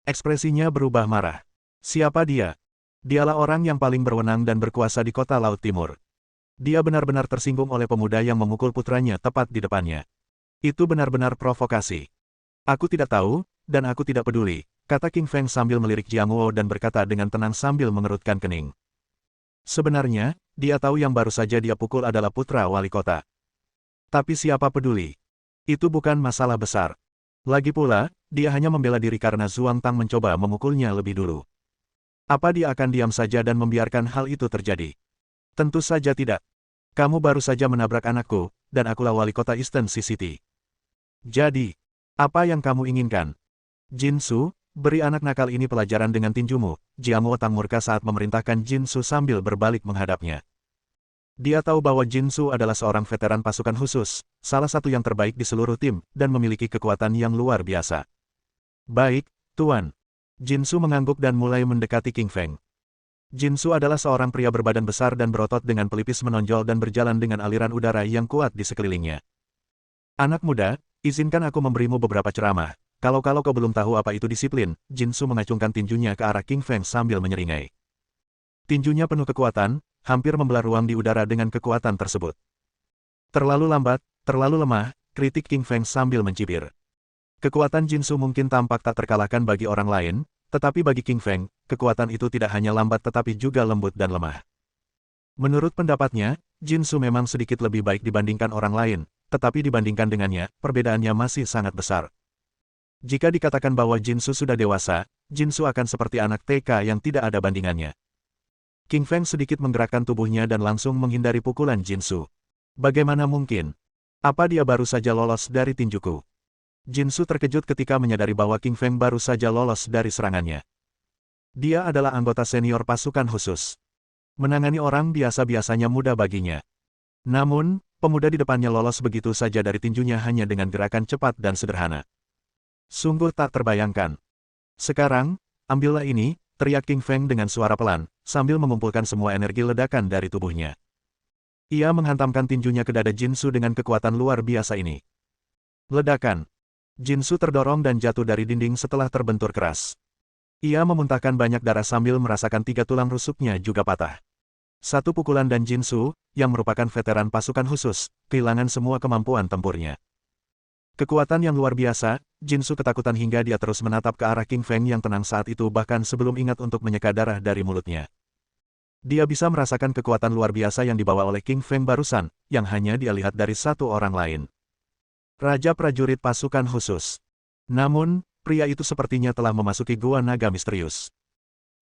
Ekspresinya berubah marah. Siapa dia? Dialah orang yang paling berwenang dan berkuasa di kota Laut Timur. Dia benar-benar tersinggung oleh pemuda yang memukul putranya tepat di depannya. Itu benar-benar provokasi. Aku tidak tahu, dan aku tidak peduli, kata King Feng sambil melirik Jiang Wo dan berkata dengan tenang sambil mengerutkan kening. Sebenarnya, dia tahu yang baru saja dia pukul adalah putra wali kota. Tapi siapa peduli? Itu bukan masalah besar. Lagi pula, dia hanya membela diri karena Zhuang Tang mencoba memukulnya lebih dulu. Apa dia akan diam saja dan membiarkan hal itu terjadi? Tentu saja tidak. Kamu baru saja menabrak anakku, dan akulah wali kota Eastern Sea City. Jadi, apa yang kamu inginkan? Jinsu, beri anak nakal ini pelajaran dengan tinjumu, Jiang Wotang murka saat memerintahkan Jinsu sambil berbalik menghadapnya. Dia tahu bahwa Jinsu adalah seorang veteran pasukan khusus, salah satu yang terbaik di seluruh tim, dan memiliki kekuatan yang luar biasa. Baik, Tuan. Jinsu mengangguk dan mulai mendekati King Feng. Jinsu adalah seorang pria berbadan besar dan berotot dengan pelipis menonjol dan berjalan dengan aliran udara yang kuat di sekelilingnya. Anak muda, izinkan aku memberimu beberapa ceramah. Kalau kau belum tahu apa itu disiplin, Jinsu mengacungkan tinjunya ke arah King Feng sambil menyeringai. Tinjunya penuh kekuatan, hampir membelah ruang di udara dengan kekuatan tersebut. Terlalu lambat, terlalu lemah, kritik King Feng sambil mencibir. Kekuatan Jinsu mungkin tampak tak terkalahkan bagi orang lain, tetapi bagi King Feng, kekuatan itu tidak hanya lambat tetapi juga lembut dan lemah. Menurut pendapatnya, Jinsu memang sedikit lebih baik dibandingkan orang lain, tetapi dibandingkan dengannya, perbedaannya masih sangat besar. Jika dikatakan bahwa Jinsu sudah dewasa, Jinsu akan seperti anak TK yang tidak ada bandingannya. King Feng sedikit menggerakkan tubuhnya dan langsung menghindari pukulan Jinsu. Bagaimana mungkin? Apa dia baru saja lolos dari tinjuku? Jinsu terkejut ketika menyadari bahwa King Feng baru saja lolos dari serangannya. Dia adalah anggota senior pasukan khusus. Menangani orang biasa-biasanya mudah baginya. Namun, pemuda di depannya lolos begitu saja dari tinjunya hanya dengan gerakan cepat dan sederhana. Sungguh tak terbayangkan. Sekarang, ambillah ini, teriak King Feng dengan suara pelan, sambil mengumpulkan semua energi ledakan dari tubuhnya. Ia menghantamkan tinjunya ke dada Jinsu dengan kekuatan luar biasa ini. Ledakan. Jinsu terdorong dan jatuh dari dinding setelah terbentur keras. Ia memuntahkan banyak darah sambil merasakan 3 tulang rusuknya juga patah. Satu pukulan dan Jinsu, yang merupakan veteran pasukan khusus, kehilangan semua kemampuan tempurnya. Kekuatan yang luar biasa, Jinsu ketakutan hingga dia terus menatap ke arah King Feng yang tenang saat itu bahkan sebelum ingat untuk menyeka darah dari mulutnya. Dia bisa merasakan kekuatan luar biasa yang dibawa oleh King Feng barusan, yang hanya dia lihat dari satu orang lain. Raja prajurit pasukan khusus. Namun, pria itu sepertinya telah memasuki gua naga misterius.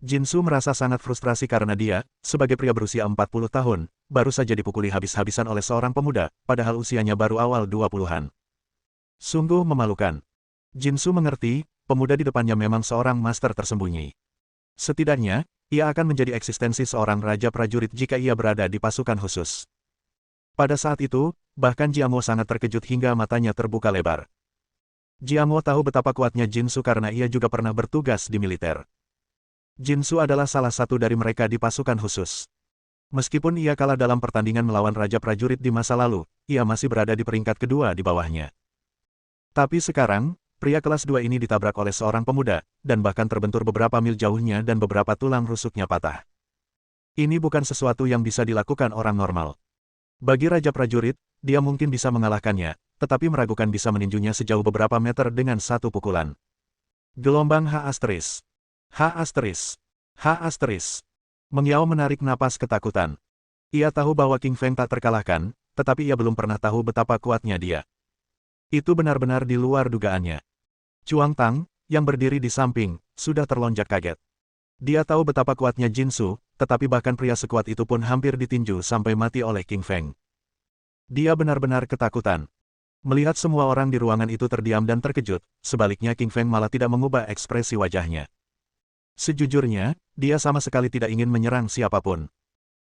Jinsu merasa sangat frustrasi karena dia, sebagai pria berusia 40 tahun, baru saja dipukuli habis-habisan oleh seorang pemuda, padahal usianya baru awal 20-an. Sungguh memalukan. Jinsu mengerti, pemuda di depannya memang seorang master tersembunyi. Setidaknya, Ia akan menjadi eksistensi seorang raja prajurit jika ia berada di pasukan khusus. Pada saat itu, bahkan Jiang Wo sangat terkejut hingga matanya terbuka lebar. Jiang Wo tahu betapa kuatnya Jinsu karena ia juga pernah bertugas di militer. Jinsu adalah salah satu dari mereka di pasukan khusus. Meskipun ia kalah dalam pertandingan melawan Raja Prajurit di masa lalu, ia masih berada di peringkat kedua di bawahnya. Tapi sekarang, pria kelas 2 ini ditabrak oleh seorang pemuda, dan bahkan terbentur beberapa mil jauhnya dan beberapa tulang rusuknya patah. Ini bukan sesuatu yang bisa dilakukan orang normal. Bagi Raja Prajurit, dia mungkin bisa mengalahkannya, tetapi meragukan bisa meninjunya sejauh beberapa meter dengan satu pukulan. Gelombang H**. H**. H**. Meng Yao menarik napas ketakutan. Ia tahu bahwa King Feng tak terkalahkan, tetapi ia belum pernah tahu betapa kuatnya dia. Itu benar-benar di luar dugaannya. Chuang Tang, yang berdiri di samping, sudah terlonjak kaget. Dia tahu betapa kuatnya Jinsu, tetapi bahkan pria sekuat itu pun hampir ditinju sampai mati oleh King Feng. Dia benar-benar ketakutan. Melihat semua orang di ruangan itu terdiam dan terkejut, sebaliknya King Feng malah tidak mengubah ekspresi wajahnya. Sejujurnya, dia sama sekali tidak ingin menyerang siapapun.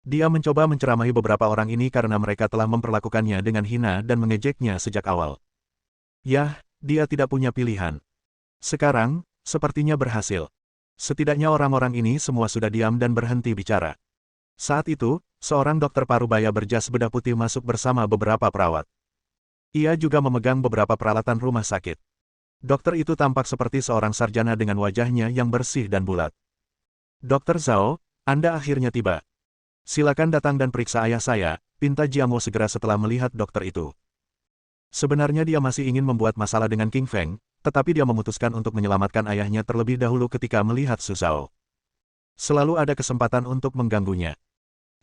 Dia mencoba menceramahi beberapa orang ini karena mereka telah memperlakukannya dengan hina dan mengejeknya sejak awal. Yah, dia tidak punya pilihan. Sekarang, sepertinya berhasil. Setidaknya orang-orang ini semua sudah diam dan berhenti bicara. Saat itu, seorang dokter parubaya berjas bedah putih masuk bersama beberapa perawat. Ia juga memegang beberapa peralatan rumah sakit. Dokter itu tampak seperti seorang sarjana dengan wajahnya yang bersih dan bulat. Dokter Zhao, Anda akhirnya tiba. Silakan datang dan periksa ayah saya, pinta Jiang Wo segera setelah melihat dokter itu. Sebenarnya dia masih ingin membuat masalah dengan King Feng, tetapi dia memutuskan untuk menyelamatkan ayahnya terlebih dahulu ketika melihat Su Zhao. Selalu ada kesempatan untuk mengganggunya.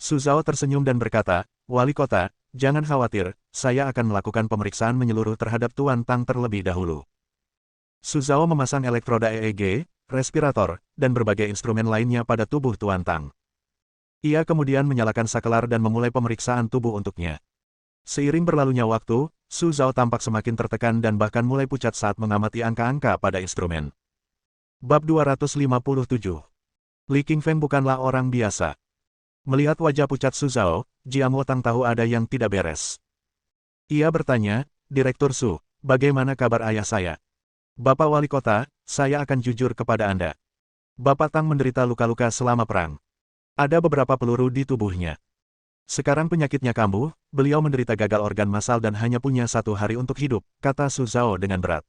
Su Zhao tersenyum dan berkata, Wali kota, jangan khawatir, saya akan melakukan pemeriksaan menyeluruh terhadap Tuan Tang terlebih dahulu. Su Zhao memasang elektroda EEG, respirator, dan berbagai instrumen lainnya pada tubuh Tuan Tang. Ia kemudian menyalakan sakelar dan memulai pemeriksaan tubuh untuknya. Seiring berlalunya waktu, Su Zhao tampak semakin tertekan dan bahkan mulai pucat saat mengamati angka-angka pada instrumen. Bab 257. Li Qingfeng bukanlah orang biasa. Melihat wajah pucat Su Zhao, Jiang Wo Tang tahu ada yang tidak beres. Ia bertanya, Direktur Su, bagaimana kabar ayah saya? Bapak Wali Kota, saya akan jujur kepada Anda. Bapak Tang menderita luka-luka selama perang. Ada beberapa peluru di tubuhnya. Sekarang penyakitnya kambuh, beliau menderita gagal organ massal dan hanya punya 1 hari untuk hidup, kata Su Zhao dengan berat.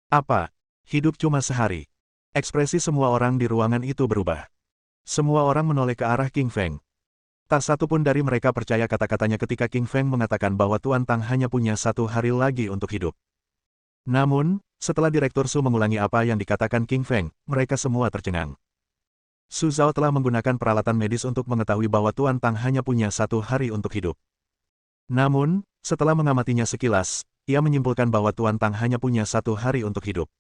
Apa? Hidup cuma sehari? Ekspresi semua orang di ruangan itu berubah. Semua orang menoleh ke arah King Feng. Tak satu pun dari mereka percaya kata-katanya ketika King Feng mengatakan bahwa Tuan Tang hanya punya 1 hari lagi untuk hidup. Namun, setelah Direktur Su mengulangi apa yang dikatakan King Feng, mereka semua tercengang. Su Zhao telah menggunakan peralatan medis untuk mengetahui bahwa Tuan Tang hanya punya 1 hari untuk hidup. Namun, setelah mengamatinya sekilas, ia menyimpulkan bahwa Tuan Tang hanya punya 1 hari untuk hidup.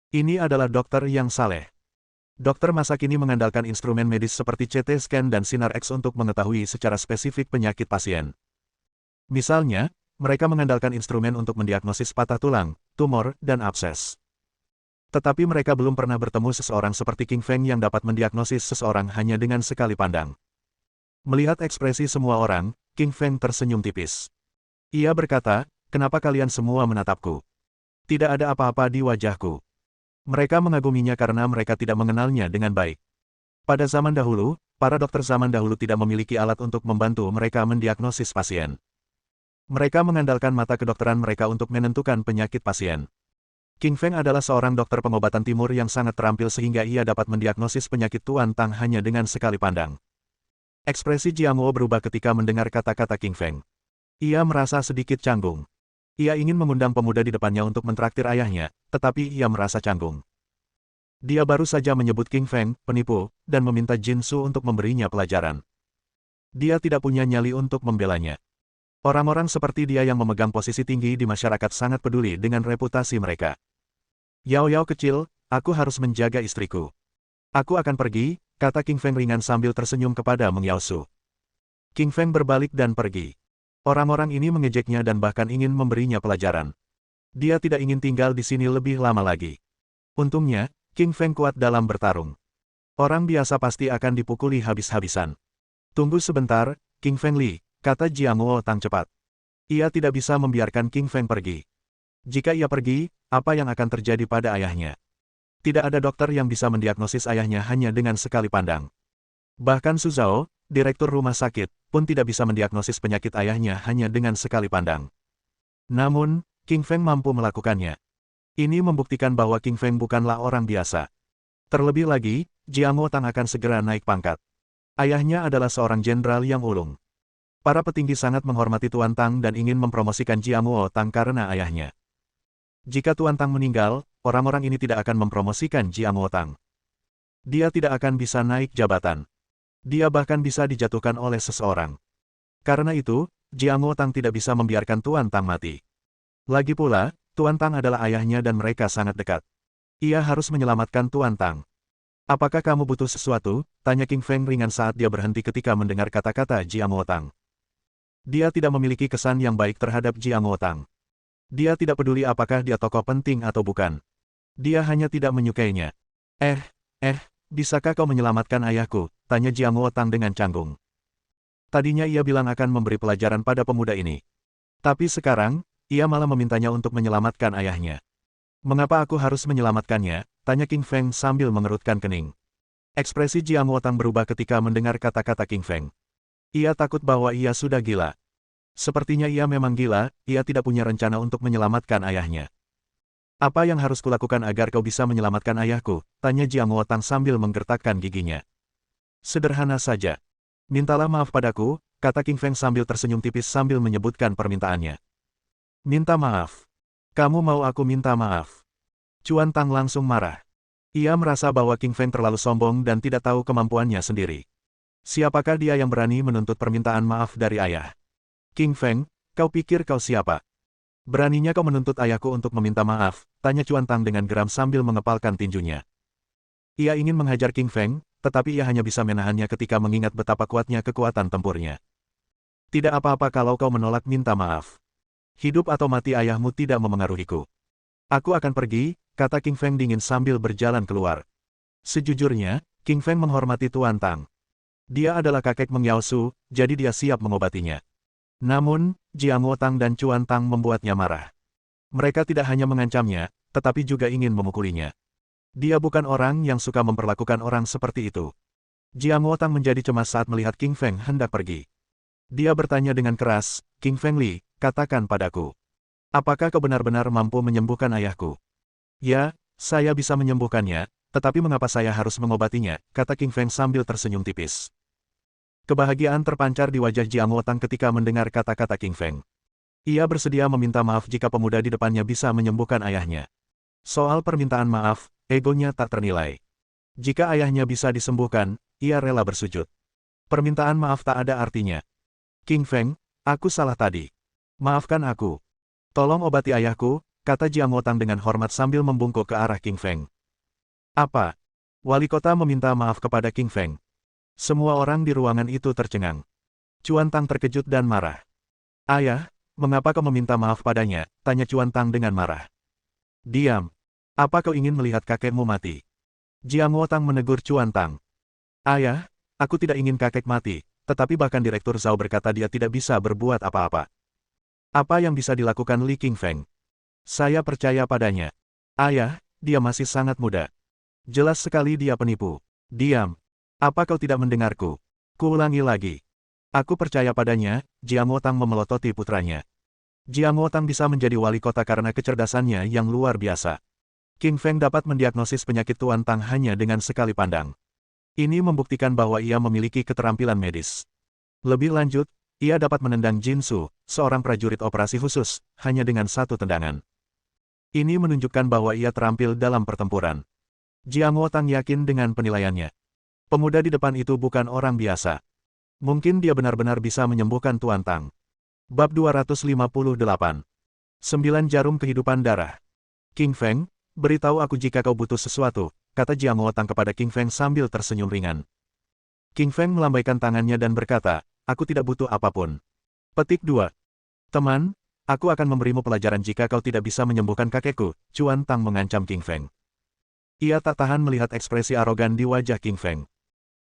Ini adalah dokter yang saleh. Dokter masa kini mengandalkan instrumen medis seperti CT scan dan sinar X untuk mengetahui secara spesifik penyakit pasien. Misalnya, mereka mengandalkan instrumen untuk mendiagnosis patah tulang, tumor, dan abses. Tetapi mereka belum pernah bertemu seseorang seperti King Feng yang dapat mendiagnosis seseorang hanya dengan sekali pandang. Melihat ekspresi semua orang, King Feng tersenyum tipis. Ia berkata, kenapa kalian semua menatapku? Tidak ada apa-apa di wajahku. Mereka mengaguminya karena mereka tidak mengenalnya dengan baik. Pada zaman dahulu, para dokter zaman dahulu tidak memiliki alat untuk membantu mereka mendiagnosis pasien. Mereka mengandalkan mata kedokteran mereka untuk menentukan penyakit pasien. King Feng adalah seorang dokter pengobatan timur yang sangat terampil sehingga ia dapat mendiagnosis penyakit Tuan Tang hanya dengan sekali pandang. Ekspresi Jiang Wo berubah ketika mendengar kata-kata King Feng. Ia merasa sedikit canggung. Ia ingin mengundang pemuda di depannya untuk mentraktir ayahnya, tetapi ia merasa canggung. Dia baru saja menyebut King Feng, penipu, dan meminta Jinsu untuk memberinya pelajaran. Dia tidak punya nyali untuk membelanya. Orang-orang seperti dia yang memegang posisi tinggi di masyarakat sangat peduli dengan reputasi mereka. Yao kecil, aku harus menjaga istriku. Aku akan pergi, kata King Feng ringan sambil tersenyum kepada Meng Yaosu. King Feng berbalik dan pergi. Orang-orang ini mengejeknya dan bahkan ingin memberinya pelajaran. Dia tidak ingin tinggal di sini lebih lama lagi. Untungnya, King Feng kuat dalam bertarung. Orang biasa pasti akan dipukuli habis-habisan. Tunggu sebentar, King Feng Li, kata Jiang Tang cepat. Ia tidak bisa membiarkan King Feng pergi. Jika ia pergi, apa yang akan terjadi pada ayahnya? Tidak ada dokter yang bisa mendiagnosis ayahnya hanya dengan sekali pandang. Bahkan Su Zhao, direktur rumah sakit, pun tidak bisa mendiagnosis penyakit ayahnya hanya dengan sekali pandang. Namun, King Feng mampu melakukannya. Ini membuktikan bahwa King Feng bukanlah orang biasa. Terlebih lagi, Jiang Tang akan segera naik pangkat. Ayahnya adalah seorang jenderal yang ulung. Para petinggi sangat menghormati Tuan Tang dan ingin mempromosikan Jiang Tang karena ayahnya. Jika Tuan Tang meninggal, orang-orang ini tidak akan mempromosikan Jiang Tang. Dia tidak akan bisa naik jabatan. Dia bahkan bisa dijatuhkan oleh seseorang. Karena itu, Jiang Tang tidak bisa membiarkan Tuan Tang mati. Lagi pula, Tuan Tang adalah ayahnya dan mereka sangat dekat. Ia harus menyelamatkan Tuan Tang. Apakah kamu butuh sesuatu? Tanya King Feng ringan saat dia berhenti ketika mendengar kata-kata Jiang Tang. Dia tidak memiliki kesan yang baik terhadap Jiang Tang. Dia tidak peduli apakah dia tokoh penting atau bukan. Dia hanya tidak menyukainya. Bisakah kau menyelamatkan ayahku? Tanya Jiang Tang dengan canggung. Tadinya ia bilang akan memberi pelajaran pada pemuda ini. Tapi sekarang, ia malah memintanya untuk menyelamatkan ayahnya. Mengapa aku harus menyelamatkannya? Tanya King Feng sambil mengerutkan kening. Ekspresi Jiang Tang berubah ketika mendengar kata-kata King Feng. Ia takut bahwa ia sudah gila. Sepertinya ia memang gila, ia tidak punya rencana untuk menyelamatkan ayahnya. Apa yang harus kulakukan agar kau bisa menyelamatkan ayahku? Tanya Jiang Tang sambil menggertakkan giginya. Sederhana saja. Mintalah maaf padaku, kata King Feng sambil tersenyum tipis sambil menyebutkan permintaannya. Minta maaf. Kamu mau aku minta maaf? Tuan Tang langsung marah. Ia merasa bahwa King Feng terlalu sombong dan tidak tahu kemampuannya sendiri. Siapakah dia yang berani menuntut permintaan maaf dari ayah? King Feng, kau pikir kau siapa? Beraninya kau menuntut ayahku untuk meminta maaf? Tanya Tuan Tang dengan geram sambil mengepalkan tinjunya. Ia ingin menghajar King Feng, tetapi ia hanya bisa menahannya ketika mengingat betapa kuatnya kekuatan tempurnya. Tidak apa-apa kalau kau menolak minta maaf. Hidup atau mati ayahmu tidak memengaruhiku. Aku akan pergi, kata King Feng dingin sambil berjalan keluar. Sejujurnya, King Feng menghormati Tuan Tang. Dia adalah kakek Meng Yaosu, jadi dia siap mengobatinya. Namun, Jiang Tang dan Tuan Tang membuatnya marah. Mereka tidak hanya mengancamnya, tetapi juga ingin memukulinya. Dia bukan orang yang suka memperlakukan orang seperti itu. Jiang Tang menjadi cemas saat melihat King Feng hendak pergi. Dia bertanya dengan keras, King Feng Li, katakan padaku. Apakah kau benar-benar mampu menyembuhkan ayahku? Ya, saya bisa menyembuhkannya, tetapi mengapa saya harus mengobatinya, kata King Feng sambil tersenyum tipis. Kebahagiaan terpancar di wajah Jiang Tang ketika mendengar kata-kata King Feng. Ia bersedia meminta maaf jika pemuda di depannya bisa menyembuhkan ayahnya. Soal permintaan maaf, egonya tak ternilai. Jika ayahnya bisa disembuhkan, ia rela bersujud. Permintaan maaf tak ada artinya. King Feng, aku salah tadi. Maafkan aku. Tolong obati ayahku, kata Jiang Tang dengan hormat sambil membungkuk ke arah King Feng. Apa? Wali kota meminta maaf kepada King Feng. Semua orang di ruangan itu tercengang. Tuan Tang terkejut dan marah. Ayah, mengapa kau meminta maaf padanya? Tanya Tuan Tang dengan marah. Diam. Apa kau ingin melihat kakekmu mati? Jiang Tang menegur Tuan Tang. Ayah, aku tidak ingin kakek mati, tetapi bahkan Direktur Zhao berkata dia tidak bisa berbuat apa-apa. Apa yang bisa dilakukan Li King Feng? Saya percaya padanya. Ayah, dia masih sangat muda. Jelas sekali dia penipu. Diam. Apa kau tidak mendengarku? Kuulangi lagi. Aku percaya padanya, Jiang Tang memelototi putranya. Jiang Tang bisa menjadi wali kota karena kecerdasannya yang luar biasa. King Feng dapat mendiagnosis penyakit Tuan Tang hanya dengan sekali pandang. Ini membuktikan bahwa ia memiliki keterampilan medis. Lebih lanjut, ia dapat menendang Jin Su, seorang prajurit operasi khusus, hanya dengan satu tendangan. Ini menunjukkan bahwa ia terampil dalam pertempuran. Jiang Tang yakin dengan penilaiannya. Pemuda di depan itu bukan orang biasa. Mungkin dia benar-benar bisa menyembuhkan Tuan Tang. Bab 258. 9 Jarum Kehidupan Darah. King Feng, beritahu aku jika kau butuh sesuatu, kata Jiang Tang kepada King Feng sambil tersenyum ringan. King Feng melambaikan tangannya dan berkata, aku tidak butuh apapun. Petik 2. Teman, aku akan memberimu pelajaran jika kau tidak bisa menyembuhkan kakekku, Tuan Tang mengancam King Feng. Ia tak tahan melihat ekspresi arogan di wajah King Feng.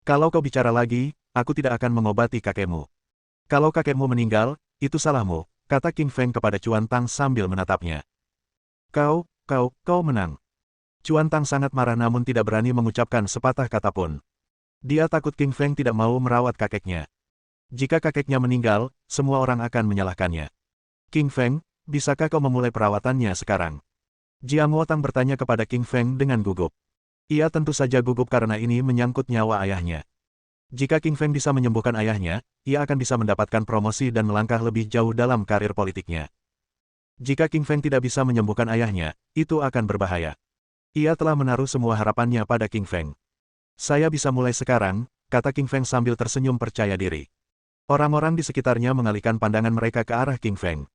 Kalau kau bicara lagi, aku tidak akan mengobati kakekmu. Kalau kakekmu meninggal, itu salahmu, kata King Feng kepada Chuan Tang sambil menatapnya. Kau menang. Chuan Tang sangat marah namun tidak berani mengucapkan sepatah kata pun. Dia takut King Feng tidak mau merawat kakeknya. Jika kakeknya meninggal, semua orang akan menyalahkannya. King Feng, bisakah kau memulai perawatannya sekarang? Jiang Wotang bertanya kepada King Feng dengan gugup. Ia tentu saja gugup karena ini menyangkut nyawa ayahnya. Jika King Feng bisa menyembuhkan ayahnya, ia akan bisa mendapatkan promosi dan melangkah lebih jauh dalam karir politiknya. Jika King Feng tidak bisa menyembuhkan ayahnya, itu akan berbahaya. Ia telah menaruh semua harapannya pada King Feng. Saya bisa mulai sekarang, kata King Feng sambil tersenyum percaya diri. Orang-orang di sekitarnya mengalihkan pandangan mereka ke arah King Feng.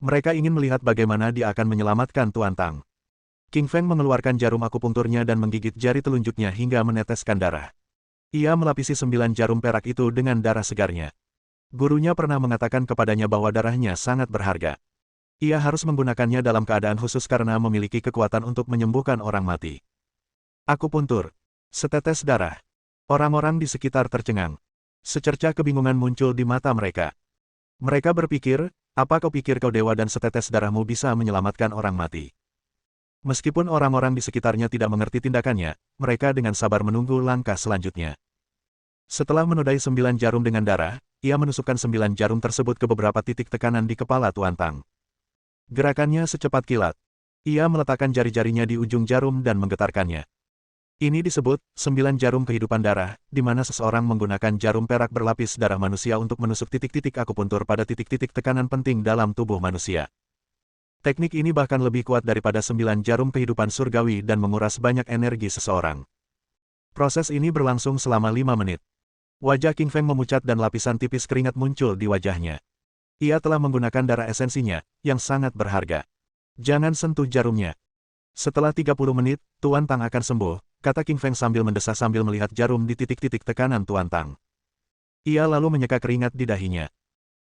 Mereka ingin melihat bagaimana dia akan menyelamatkan Tuan Tang. King Feng mengeluarkan jarum akupunkturnya dan menggigit jari telunjuknya hingga meneteskan darah. Ia melapisi 9 jarum perak itu dengan darah segarnya. Gurunya pernah mengatakan kepadanya bahwa darahnya sangat berharga. Ia harus menggunakannya dalam keadaan khusus karena memiliki kekuatan untuk menyembuhkan orang mati. Akupuntur. Setetes darah. Orang-orang di sekitar tercengang. Secercah kebingungan muncul di mata mereka. Mereka berpikir, apa kau pikir kau dewa dan setetes darahmu bisa menyelamatkan orang mati? Meskipun orang-orang di sekitarnya tidak mengerti tindakannya, mereka dengan sabar menunggu langkah selanjutnya. Setelah menodai 9 jarum dengan darah, ia menusukkan 9 jarum tersebut ke beberapa titik tekanan di kepala Tuan Tang. Gerakannya secepat kilat. Ia meletakkan jari-jarinya di ujung jarum dan menggetarkannya. Ini disebut 9 jarum kehidupan darah, di mana seseorang menggunakan jarum perak berlapis darah manusia untuk menusuk titik-titik akupuntur pada titik-titik tekanan penting dalam tubuh manusia. Teknik ini bahkan lebih kuat daripada 9 jarum kehidupan surgawi dan menguras banyak energi seseorang. Proses ini berlangsung selama 5 menit. Wajah King Feng memucat dan lapisan tipis keringat muncul di wajahnya. Ia telah menggunakan darah esensinya, yang sangat berharga. Jangan sentuh jarumnya. Setelah 30 menit, Tuan Tang akan sembuh, kata King Feng sambil mendesah sambil melihat jarum di titik-titik tekanan Tuan Tang. Ia lalu menyeka keringat di dahinya.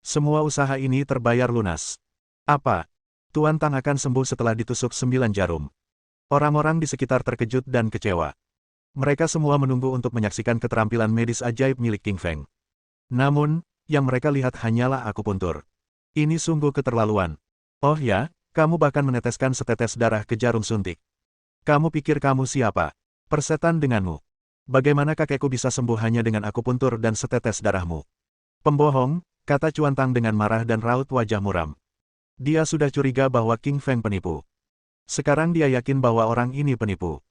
Semua usaha ini terbayar lunas. Apa? Tuan Tang akan sembuh setelah ditusuk 9 jarum. Orang-orang di sekitar terkejut dan kecewa. Mereka semua menunggu untuk menyaksikan keterampilan medis ajaib milik King Feng. Namun, yang mereka lihat hanyalah akupuntur. Ini sungguh keterlaluan. Oh ya, kamu bahkan meneteskan setetes darah ke jarum suntik. Kamu pikir kamu siapa? Persetan denganmu. Bagaimana kakekku bisa sembuh hanya dengan akupuntur dan setetes darahmu? Pembohong, kata Chuan Tang dengan marah dan raut wajah muram. Dia sudah curiga bahwa King Feng penipu. Sekarang dia yakin bahwa orang ini penipu.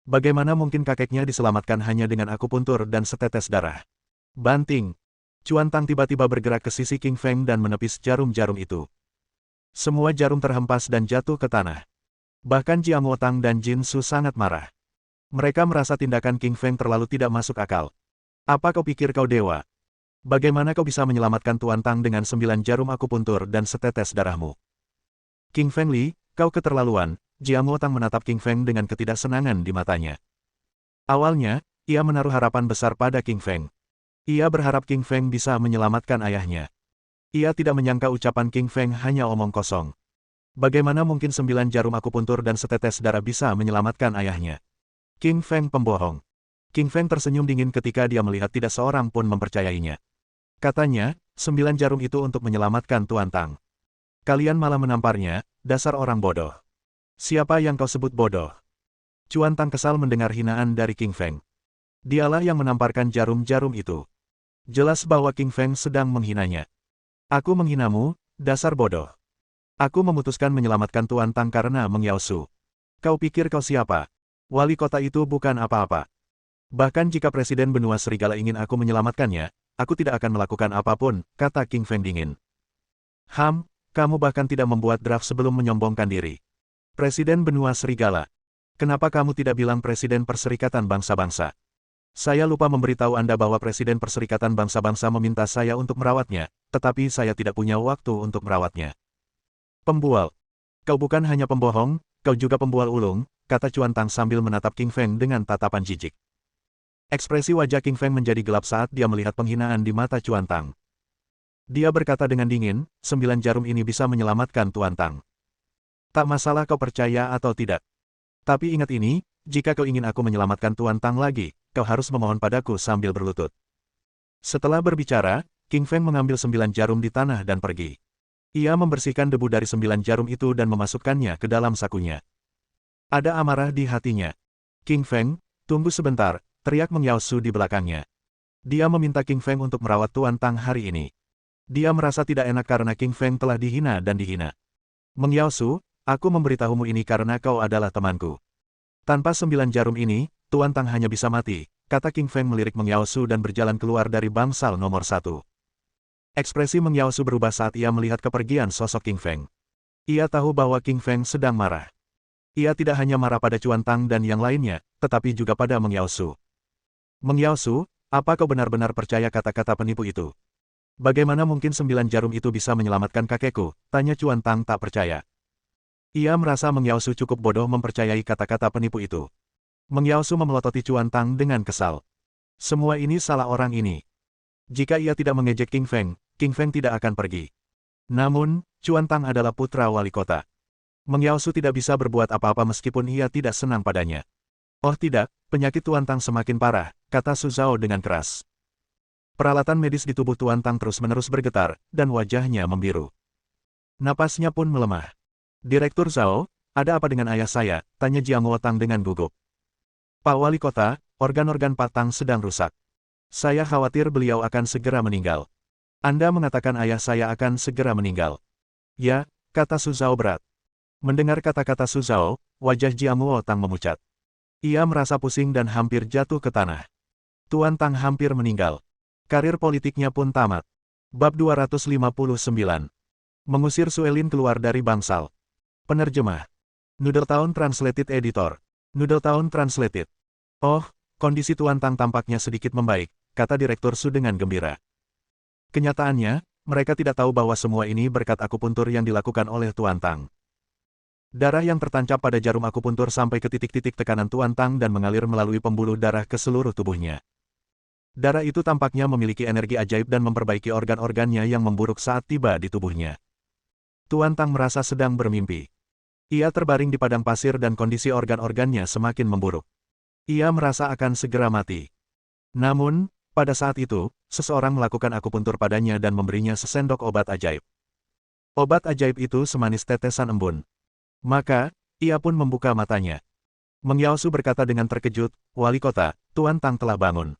Bagaimana mungkin kakeknya diselamatkan hanya dengan akupuntur dan setetes darah? Banting. Chuan Tang tiba-tiba bergerak ke sisi King Feng dan menepis jarum-jarum itu. Semua jarum terhempas dan jatuh ke tanah. Bahkan Jiang Wotang dan Jin Su sangat marah. Mereka merasa tindakan King Feng terlalu tidak masuk akal. Apa kau pikir kau dewa? Bagaimana kau bisa menyelamatkan Tuan Tang dengan 9 jarum akupuntur dan setetes darahmu? King Feng Li, kau keterlaluan. Jiang Wotang menatap King Feng dengan ketidaksenangan di matanya. Awalnya, ia menaruh harapan besar pada King Feng. Ia berharap King Feng bisa menyelamatkan ayahnya. Ia tidak menyangka ucapan King Feng hanya omong kosong. Bagaimana mungkin 9 jarum akupuntur dan setetes darah bisa menyelamatkan ayahnya? King Feng pembohong. King Feng tersenyum dingin ketika dia melihat tidak seorang pun mempercayainya. Katanya, 9 jarum itu untuk menyelamatkan Tuan Tang. Kalian malah menamparnya, dasar orang bodoh. Siapa yang kau sebut bodoh? Chuan Tang kesal mendengar hinaan dari King Feng. Dialah yang menamparkan jarum-jarum itu. Jelas bahwa King Feng sedang menghinanya. Aku menghinamu, dasar bodoh. Aku memutuskan menyelamatkan Tuan Tang karena Mengyao Su. Kau pikir kau siapa? Wali kota itu bukan apa-apa. Bahkan jika Presiden Benua Serigala ingin aku menyelamatkannya, aku tidak akan melakukan apapun, kata King Feng dingin. Kamu bahkan tidak membuat draft sebelum menyombongkan diri. Presiden Benua Serigala. Kenapa kamu tidak bilang Presiden Perserikatan Bangsa-Bangsa? Saya lupa memberitahu Anda bahwa Presiden Perserikatan Bangsa-Bangsa meminta saya untuk merawatnya, tetapi saya tidak punya waktu untuk merawatnya. Pembual. Kau bukan hanya pembohong, kau juga pembual ulung, kata Chuan Tang sambil menatap King Feng dengan tatapan jijik. Ekspresi wajah King Feng menjadi gelap saat dia melihat penghinaan di mata Chuan Tang. Dia berkata dengan dingin, 9 jarum ini bisa menyelamatkan Tuan Tang. Tak masalah kau percaya atau tidak. Tapi ingat ini, jika kau ingin aku menyelamatkan Tuan Tang lagi, kau harus memohon padaku sambil berlutut. Setelah berbicara, King Feng mengambil 9 jarum di tanah dan pergi. Ia membersihkan debu dari 9 jarum itu dan memasukkannya ke dalam sakunya. Ada amarah di hatinya. King Feng, tunggu sebentar, teriak Meng Yaosu di belakangnya. Dia meminta King Feng untuk merawat Tuan Tang hari ini. Dia merasa tidak enak karena King Feng telah dihina dan dihina. Meng Yaosu, aku memberitahumu ini karena kau adalah temanku. Tanpa 9 jarum ini, Tuan Tang hanya bisa mati, kata King Feng melirik Meng Yaosu dan berjalan keluar dari bangsal nomor 1. Ekspresi Meng Yaosu berubah saat ia melihat kepergian sosok King Feng. Ia tahu bahwa King Feng sedang marah. Ia tidak hanya marah pada Chuan Tang dan yang lainnya, tetapi juga pada Meng Yaosu. Meng Yaosu, apa kau benar-benar percaya kata-kata penipu itu? Bagaimana mungkin 9 jarum itu bisa menyelamatkan kakekku? Tanya Chuan Tang tak percaya. Ia merasa Meng Yaosu cukup bodoh mempercayai kata-kata penipu itu. Meng Yaosu memelototi Chuan Tang dengan kesal. Semua ini salah orang ini. Jika ia tidak mengejek King Feng tidak akan pergi. Namun, Chuan Tang adalah putra wali kota. Meng Yaosu tidak bisa berbuat apa-apa meskipun ia tidak senang padanya. Oh tidak, penyakit Tuan Tang semakin parah, kata Su Zhao dengan keras. Peralatan medis di tubuh Tuan Tang terus-menerus bergetar, dan wajahnya membiru. Napasnya pun melemah. Direktur Zhao, ada apa dengan ayah saya? Tanya Jiang Tang dengan gugup. Pak Wali Kota, organ-organ Pak Tang sedang rusak. Saya khawatir beliau akan segera meninggal. Anda mengatakan ayah saya akan segera meninggal. Ya, kata Su Zhao berat. Mendengar kata-kata Su Zhao, wajah Jiang Tang memucat. Ia merasa pusing dan hampir jatuh ke tanah. Tuan Tang hampir meninggal. Karir politiknya pun tamat. Bab 259. Mengusir Suelin keluar dari bangsal. Penerjemah. Noodletown Translated Editor. Noodletown Translated. Oh, kondisi Tuan Tang tampaknya sedikit membaik, kata Direktur Su dengan gembira. Kenyataannya, mereka tidak tahu bahwa semua ini berkat akupuntur yang dilakukan oleh Tuan Tang. Darah yang tertancap pada jarum akupuntur sampai ke titik-titik tekanan Tuan Tang dan mengalir melalui pembuluh darah ke seluruh tubuhnya. Darah itu tampaknya memiliki energi ajaib dan memperbaiki organ-organnya yang memburuk saat tiba di tubuhnya. Tuan Tang merasa sedang bermimpi. Ia terbaring di padang pasir dan kondisi organ-organnya semakin memburuk. Ia merasa akan segera mati. Namun, pada saat itu, seseorang melakukan akupuntur padanya dan memberinya sesendok obat ajaib. Obat ajaib itu semanis tetesan embun. Maka, ia pun membuka matanya. Meng Yaosu berkata dengan terkejut, Wali Kota, Tuan Tang telah bangun.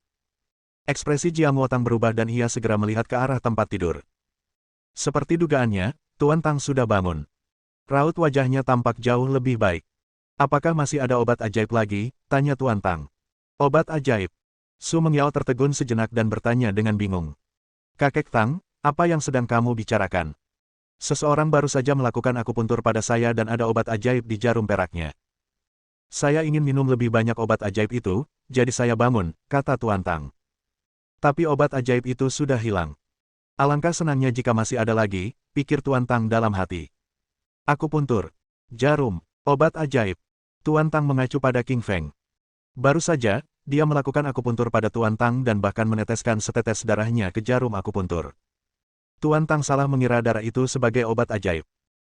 Ekspresi Jiang Tang berubah dan ia segera melihat ke arah tempat tidur. Seperti dugaannya, Tuan Tang sudah bangun. Raut wajahnya tampak jauh lebih baik. Apakah masih ada obat ajaib lagi? Tanya Tuan Tang. Obat ajaib. Su Mengyao tertegun sejenak dan bertanya dengan bingung. Kakek Tang, apa yang sedang kamu bicarakan? Seseorang baru saja melakukan akupuntur pada saya dan ada obat ajaib di jarum peraknya. Saya ingin minum lebih banyak obat ajaib itu, jadi saya bangun, kata Tuan Tang. Tapi obat ajaib itu sudah hilang. Alangkah senangnya jika masih ada lagi, pikir Tuan Tang dalam hati. Akupuntur, jarum, obat ajaib. Tuan Tang mengacu pada King Feng. Baru saja, dia melakukan akupuntur pada Tuan Tang dan bahkan meneteskan setetes darahnya ke jarum akupuntur. Tuan Tang salah mengira darah itu sebagai obat ajaib.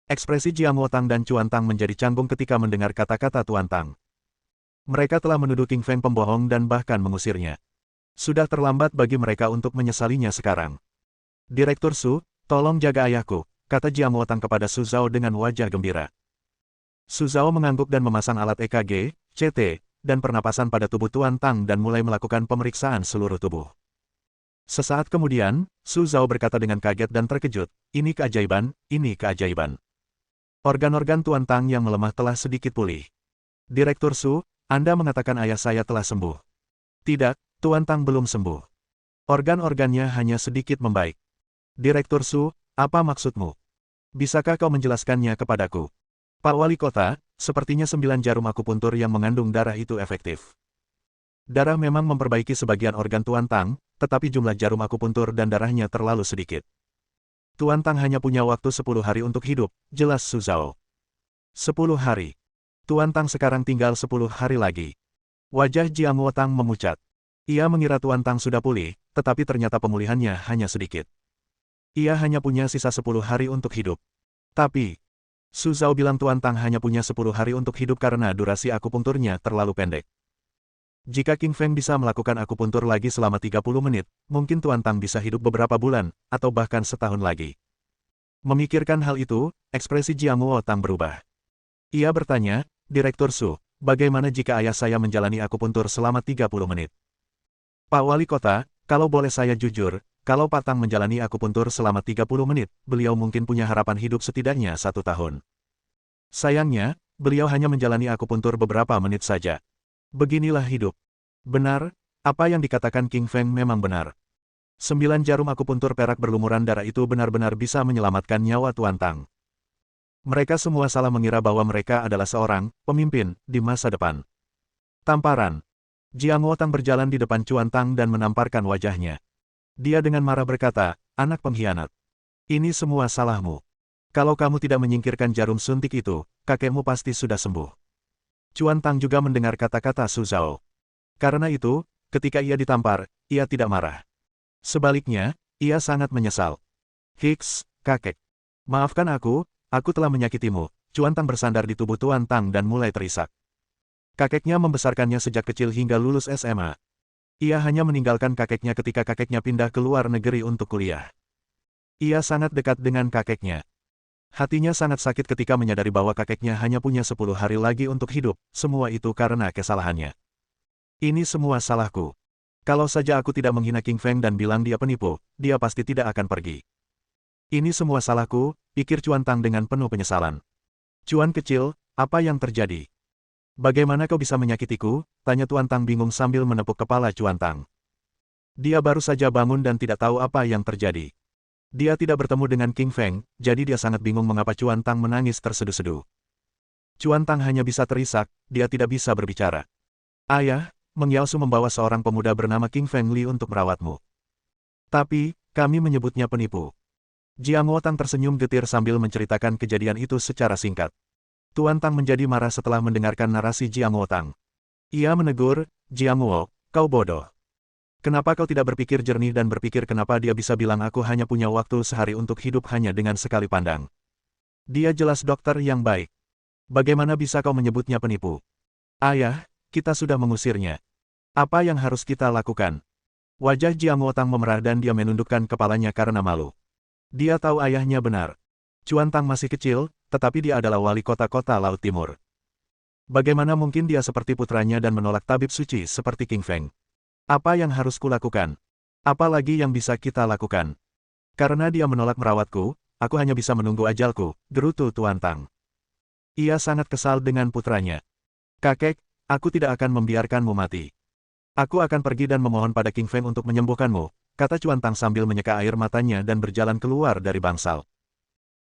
Ekspresi Jiang Tang dan Chuan Tang menjadi canggung ketika mendengar kata-kata Tuan Tang. Mereka telah menuduh King Feng pembohong dan bahkan mengusirnya. Sudah terlambat bagi mereka untuk menyesalinya sekarang. Direktur Su, tolong jaga ayahku, kata Jiang Tang kepada Su Zhao dengan wajah gembira. Su Zhao mengangguk dan memasang alat EKG, CT, dan pernapasan pada tubuh Tuan Tang dan mulai melakukan pemeriksaan seluruh tubuh. Sesaat kemudian, Su Zhao berkata dengan kaget dan terkejut, ini keajaiban, ini keajaiban. Organ-organ Tuan Tang yang melemah telah sedikit pulih. Direktur Su, Anda mengatakan ayah saya telah sembuh. Tidak, Tuan Tang belum sembuh. Organ-organnya hanya sedikit membaik. Direktur Su, apa maksudmu? Bisakah kau menjelaskannya kepadaku? Pak Wali Kota, sepertinya 9 jarum akupuntur yang mengandung darah itu efektif. Darah memang memperbaiki sebagian organ Tuan Tang, tetapi jumlah jarum akupuntur dan darahnya terlalu sedikit. Tuan Tang hanya punya waktu 10 hari untuk hidup, jelas Su Zhao. 10 hari. Tuan Tang sekarang tinggal 10 hari lagi. Wajah Jiang Tang memucat. Ia mengira Tuan Tang sudah pulih, tetapi ternyata pemulihannya hanya sedikit. Ia hanya punya sisa 10 hari untuk hidup. Tapi, Su Zhao bilang Tuan Tang hanya punya 10 hari untuk hidup karena durasi akupunturnya terlalu pendek. Jika King Feng bisa melakukan akupuntur lagi selama 30 menit, mungkin Tuan Tang bisa hidup beberapa bulan, atau bahkan setahun lagi. Memikirkan hal itu, ekspresi Jiang Tang berubah. Ia bertanya, Direktur Su, bagaimana jika ayah saya menjalani akupuntur selama 30 menit? Pak Wali Kota, kalau boleh saya jujur, kalau Pak Tang menjalani akupuntur selama 30 menit, beliau mungkin punya harapan hidup setidaknya 1 tahun. Sayangnya, beliau hanya menjalani akupuntur beberapa menit saja. Beginilah hidup. Benar, apa yang dikatakan King Feng memang benar. 9 jarum akupuntur perak berlumuran darah itu benar-benar bisa menyelamatkan nyawa Tuan Tang. Mereka semua salah mengira bahwa mereka adalah seorang pemimpin di masa depan. Tamparan. Jiang Tang berjalan di depan Tuan Tang dan menamparkan wajahnya. Dia dengan marah berkata, anak pengkhianat. Ini semua salahmu. Kalau kamu tidak menyingkirkan jarum suntik itu, kakekmu pasti sudah sembuh. Tuan Tang juga mendengar kata-kata Su Zhao. Karena itu, ketika ia ditampar, ia tidak marah. Sebaliknya, ia sangat menyesal. Hiks, kakek. Maafkan aku telah menyakitimu. Tuan Tang bersandar di tubuh Tuan Tang dan mulai terisak. Kakeknya membesarkannya sejak kecil hingga lulus SMA. Ia hanya meninggalkan kakeknya ketika kakeknya pindah ke luar negeri untuk kuliah. Ia sangat dekat dengan kakeknya. Hatinya sangat sakit ketika menyadari bahwa kakeknya hanya punya 10 hari lagi untuk hidup, semua itu karena kesalahannya. Ini semua salahku. Kalau saja aku tidak menghina King Feng dan bilang dia penipu, dia pasti tidak akan pergi. Ini semua salahku, pikir Tuan Tang dengan penuh penyesalan. Tuan kecil, apa yang terjadi? Bagaimana kau bisa menyakitiku? Tanya Tuan Tang bingung sambil menepuk kepala Tuan Tang. Dia baru saja bangun dan tidak tahu apa yang terjadi. Dia tidak bertemu dengan King Feng, jadi dia sangat bingung mengapa Tuan Tang menangis terseduh-seduh. Tuan Tang hanya bisa terisak, dia tidak bisa berbicara. Ayah, Meng Yaosu membawa seorang pemuda bernama King Feng Li untuk merawatmu. Tapi, kami menyebutnya penipu. Jiang Tang tersenyum getir sambil menceritakan kejadian itu secara singkat. Tuan Tang menjadi marah setelah mendengarkan narasi Jiang Tang. Ia menegur, Jiang Wo, kau bodoh. Kenapa kau tidak berpikir jernih dan berpikir kenapa dia bisa bilang aku hanya punya waktu sehari untuk hidup hanya dengan sekali pandang? Dia jelas dokter yang baik. Bagaimana bisa kau menyebutnya penipu? Ayah, kita sudah mengusirnya. Apa yang harus kita lakukan? Wajah Jiang Tang memerah dan dia menundukkan kepalanya karena malu. Dia tahu ayahnya benar. Tuan Tang masih kecil, tetapi dia adalah wali kota-kota Laut Timur. Bagaimana mungkin dia seperti putranya dan menolak tabib suci seperti King Feng? Apa yang harus kulakukan? Apa lagi yang bisa kita lakukan? Karena dia menolak merawatku, aku hanya bisa menunggu ajalku, gerutu Tuan Tang. Ia sangat kesal dengan putranya. Kakek, aku tidak akan membiarkanmu mati. Aku akan pergi dan memohon pada King Feng untuk menyembuhkanmu, kata Tuan Tang sambil menyeka air matanya dan berjalan keluar dari bangsal.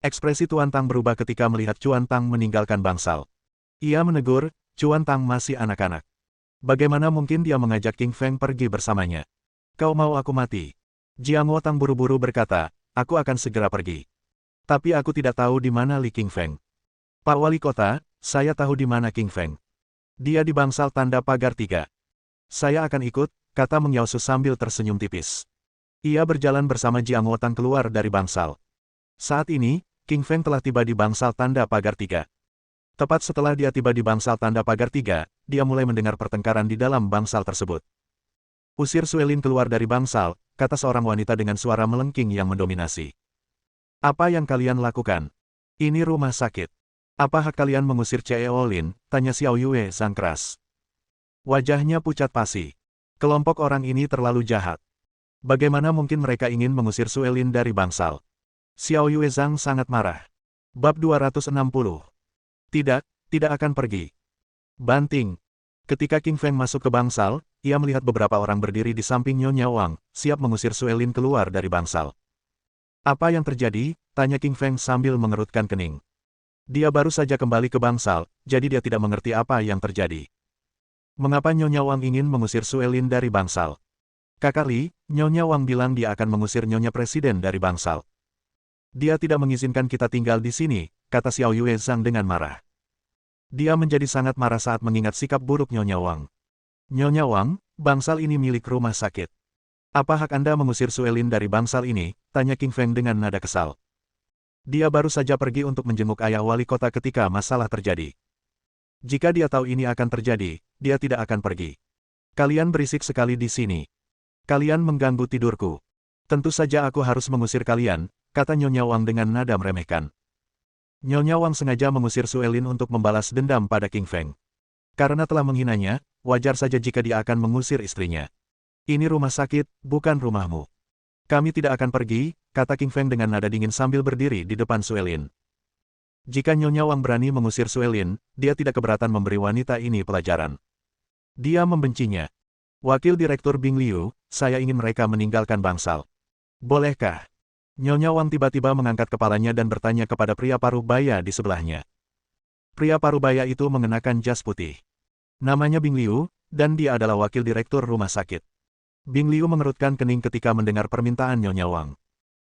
Ekspresi Tuan Tang berubah ketika melihat Tuan Tang meninggalkan bangsal. Ia menegur, Tuan Tang masih anak-anak. Bagaimana mungkin dia mengajak King Feng pergi bersamanya? Kau mau aku mati? Jiang Tang buru-buru berkata, aku akan segera pergi. Tapi aku tidak tahu di mana Li King Feng. Pak Wali Kota, saya tahu di mana King Feng. Dia di bangsal tanda pagar 3. Saya akan ikut, kata Meng Yaosu sambil tersenyum tipis. Ia berjalan bersama Jiang Tang keluar dari bangsal. Saat ini, King Feng telah tiba di bangsal tanda pagar 3. Tepat setelah dia tiba di bangsal tanda pagar 3, dia mulai mendengar pertengkaran di dalam bangsal tersebut. Usir Suelin keluar dari bangsal, kata seorang wanita dengan suara melengking yang mendominasi. Apa yang kalian lakukan? Ini rumah sakit. Apa hak kalian mengusir Ceolin? Tanya Xiao Yue sang keras. Wajahnya pucat pasi. Kelompok orang ini terlalu jahat. Bagaimana mungkin mereka ingin mengusir Suelin dari bangsal? Xiao Yue Zhang sangat marah. Bab 260. Tidak akan pergi. Banting. Ketika King Feng masuk ke bangsal, ia melihat beberapa orang berdiri di samping Nyonya Wang, siap mengusir Suelin keluar dari bangsal. Apa yang terjadi? Tanya King Feng sambil mengerutkan kening. Dia baru saja kembali ke bangsal, jadi dia tidak mengerti apa yang terjadi. Mengapa Nyonya Wang ingin mengusir Suelin dari bangsal? Kakak Li, Nyonya Wang bilang dia akan mengusir Nyonya Presiden dari bangsal. Dia tidak mengizinkan kita tinggal di sini, kata Xiao Yue Zhang dengan marah. Dia menjadi sangat marah saat mengingat sikap buruk Nyonya Wang. Nyonya Wang, bangsal ini milik rumah sakit. Apa hak Anda mengusir Suelin dari bangsal ini? Tanya King Feng dengan nada kesal. Dia baru saja pergi untuk menjenguk ayah wali kota ketika masalah terjadi. Jika dia tahu ini akan terjadi, dia tidak akan pergi. Kalian berisik sekali di sini. Kalian mengganggu tidurku. Tentu saja aku harus mengusir kalian, kata Nyonya Wang dengan nada meremehkan. Nyonya Wang sengaja mengusir Suelin untuk membalas dendam pada King Feng. Karena telah menghinanya, wajar saja jika dia akan mengusir istrinya. Ini rumah sakit, bukan rumahmu. Kami tidak akan pergi, kata King Feng dengan nada dingin sambil berdiri di depan Suelin. Jika Nyonya Wang berani mengusir Suelin, dia tidak keberatan memberi wanita ini pelajaran. Dia membencinya. Wakil Direktur Bing Liu, saya ingin mereka meninggalkan bangsal. Bolehkah? Nyonya Wang tiba-tiba mengangkat kepalanya dan bertanya kepada pria parubaya di sebelahnya. Pria parubaya itu mengenakan jas putih. Namanya Bing Liu, dan dia adalah wakil direktur rumah sakit. Bing Liu mengerutkan kening ketika mendengar permintaan Nyonya Wang.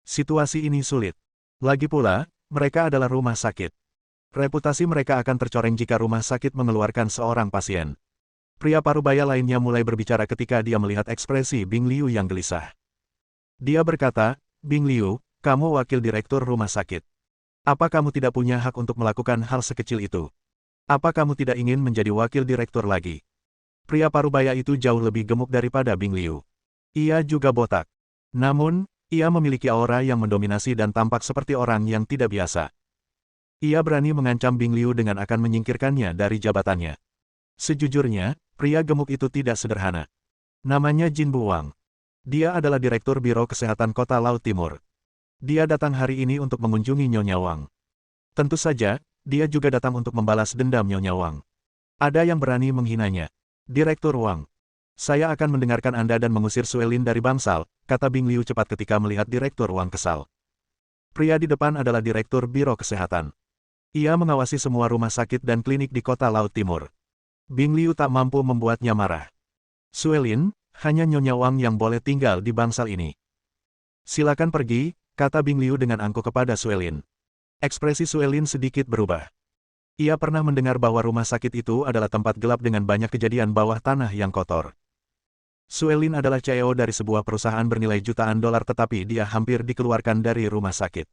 Situasi ini sulit. Lagi pula, mereka adalah rumah sakit. Reputasi mereka akan tercoreng jika rumah sakit mengeluarkan seorang pasien. Pria parubaya lainnya mulai berbicara ketika dia melihat ekspresi Bing Liu yang gelisah. Dia berkata, Bing Liu, kamu wakil direktur rumah sakit. Apa kamu tidak punya hak untuk melakukan hal sekecil itu? Apa kamu tidak ingin menjadi wakil direktur lagi? Pria parubaya itu jauh lebih gemuk daripada Bing Liu. Ia juga botak. Namun, ia memiliki aura yang mendominasi dan tampak seperti orang yang tidak biasa. Ia berani mengancam Bing Liu dengan akan menyingkirkannya dari jabatannya. Sejujurnya, pria gemuk itu tidak sederhana. Namanya Jin Buwang. Dia adalah Direktur Biro Kesehatan Kota Laut Timur. Dia datang hari ini untuk mengunjungi Nyonya Wang. Tentu saja, dia juga datang untuk membalas dendam Nyonya Wang. Ada yang berani menghinanya. Direktur Wang. Saya akan mendengarkan Anda dan mengusir Suelin dari bangsal, kata Bing Liu cepat ketika melihat Direktur Wang kesal. Pria di depan adalah Direktur Biro Kesehatan. Ia mengawasi semua rumah sakit dan klinik di Kota Laut Timur. Bing Liu tak mampu membuatnya marah. Suelin, hanya Nyonya Wang yang boleh tinggal di bangsal ini. Silakan pergi, kata Bing Liu dengan angkuh kepada Suelin. Ekspresi Suelin sedikit berubah. Ia pernah mendengar bahwa rumah sakit itu adalah tempat gelap dengan banyak kejadian bawah tanah yang kotor. Suelin adalah CEO dari sebuah perusahaan bernilai jutaan dolar tetapi dia hampir dikeluarkan dari rumah sakit.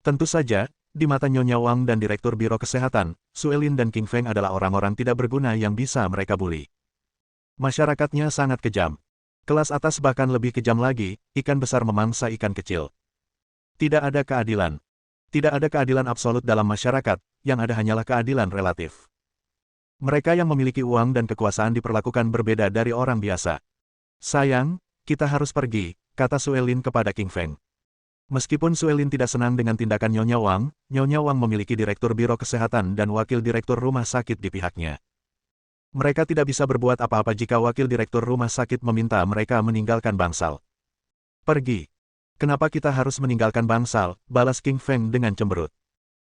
Tentu saja, di mata Nyonya Wang dan Direktur Biro Kesehatan, Suelin dan King Feng adalah orang-orang tidak berguna yang bisa mereka bully. Masyarakatnya sangat kejam. Kelas atas bahkan lebih kejam lagi, ikan besar memangsa ikan kecil. Tidak ada keadilan. Tidak ada keadilan absolut dalam masyarakat, yang ada hanyalah keadilan relatif. Mereka yang memiliki uang dan kekuasaan diperlakukan berbeda dari orang biasa. Sayang, kita harus pergi, kata Suelin kepada King Feng. Meskipun Suelin tidak senang dengan tindakan Nyonya Wang memiliki Direktur Biro Kesehatan dan Wakil Direktur Rumah Sakit di pihaknya. Mereka tidak bisa berbuat apa-apa jika wakil direktur rumah sakit meminta mereka meninggalkan bangsal. Pergi. Kenapa kita harus meninggalkan bangsal, balas King Feng dengan cemberut.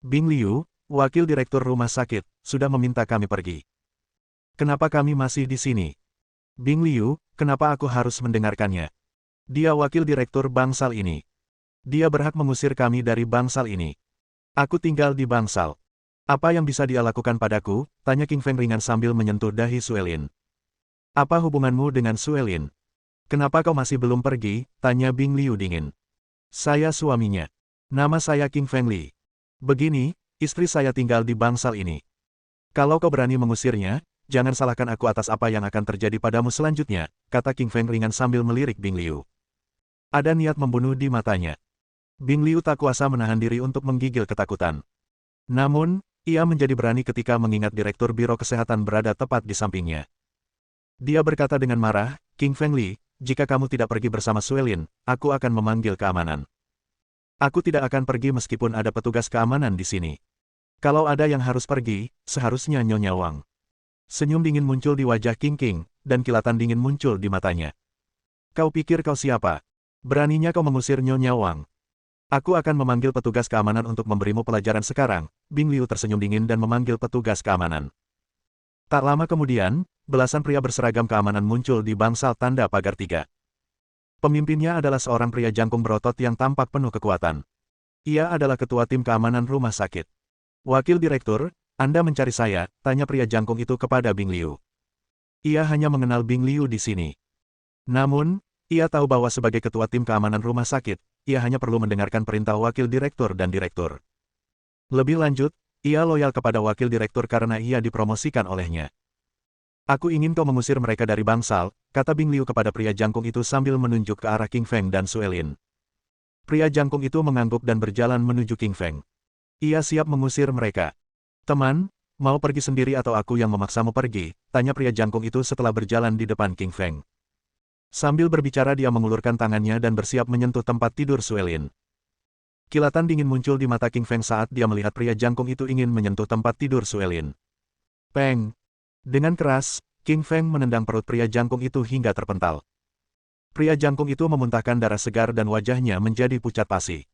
Bing Liu, wakil direktur rumah sakit, sudah meminta kami pergi. Kenapa kami masih di sini? Bing Liu, kenapa aku harus mendengarkannya? Dia wakil direktur bangsal ini. Dia berhak mengusir kami dari bangsal ini. Aku tinggal di bangsal. Apa yang bisa dia lakukan padaku? Tanya King Feng ringan sambil menyentuh dahi Suelin. Apa hubunganmu dengan Suelin? Kenapa kau masih belum pergi? Tanya Bing Liu dingin. Saya suaminya. Nama saya King Feng Li. Begini, istri saya tinggal di bangsal ini. Kalau kau berani mengusirnya, jangan salahkan aku atas apa yang akan terjadi padamu selanjutnya, kata King Feng ringan sambil melirik Bing Liu. Ada niat membunuh di matanya. Bing Liu tak kuasa menahan diri untuk menggigil ketakutan. Namun, ia menjadi berani ketika mengingat Direktur Biro Kesehatan berada tepat di sampingnya. Dia berkata dengan marah, King Feng Li, jika kamu tidak pergi bersama Suelin, aku akan memanggil keamanan. Aku tidak akan pergi meskipun ada petugas keamanan di sini. Kalau ada yang harus pergi, seharusnya Nyonya Wang. Senyum dingin muncul di wajah King, dan kilatan dingin muncul di matanya. Kau pikir kau siapa? Beraninya kau mengusir Nyonya Wang. Aku akan memanggil petugas keamanan untuk memberimu pelajaran sekarang. Bing Liu tersenyum dingin dan memanggil petugas keamanan. Tak lama kemudian, belasan pria berseragam keamanan muncul di bangsal tanda pagar 3. Pemimpinnya adalah seorang pria jangkung berotot yang tampak penuh kekuatan. Ia adalah ketua tim keamanan rumah sakit. Wakil direktur, Anda mencari saya, tanya pria jangkung itu kepada Bing Liu. Ia hanya mengenal Bing Liu di sini. Namun, ia tahu bahwa sebagai ketua tim keamanan rumah sakit, ia hanya perlu mendengarkan perintah wakil direktur dan direktur. Lebih lanjut, ia loyal kepada wakil direktur karena ia dipromosikan olehnya. Aku ingin kau mengusir mereka dari bangsal, kata Bing Liu kepada pria jangkung itu sambil menunjuk ke arah King Feng dan Suelin. Pria jangkung itu mengangguk dan berjalan menuju King Feng. Ia siap mengusir mereka. Teman, mau pergi sendiri atau aku yang memaksamu pergi? Tanya pria jangkung itu setelah berjalan di depan King Feng. Sambil berbicara dia mengulurkan tangannya dan bersiap menyentuh tempat tidur Suelin. Kilatan dingin muncul di mata King Feng saat dia melihat pria jangkung itu ingin menyentuh tempat tidur Suelin. Peng! Dengan keras, King Feng menendang perut pria jangkung itu hingga terpental. Pria jangkung itu memuntahkan darah segar dan wajahnya menjadi pucat pasi.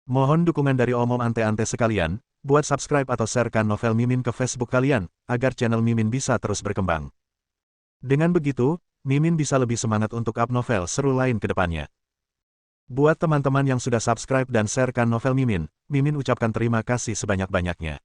Mohon dukungan dari omom ante-ante sekalian, buat subscribe atau sharekan novel Mimin ke Facebook kalian, agar channel Mimin bisa terus berkembang. Dengan begitu, Mimin bisa lebih semangat untuk up novel seru lain ke depannya. Buat teman-teman yang sudah subscribe dan sharekan novel Mimin, Mimin ucapkan terima kasih sebanyak-banyaknya.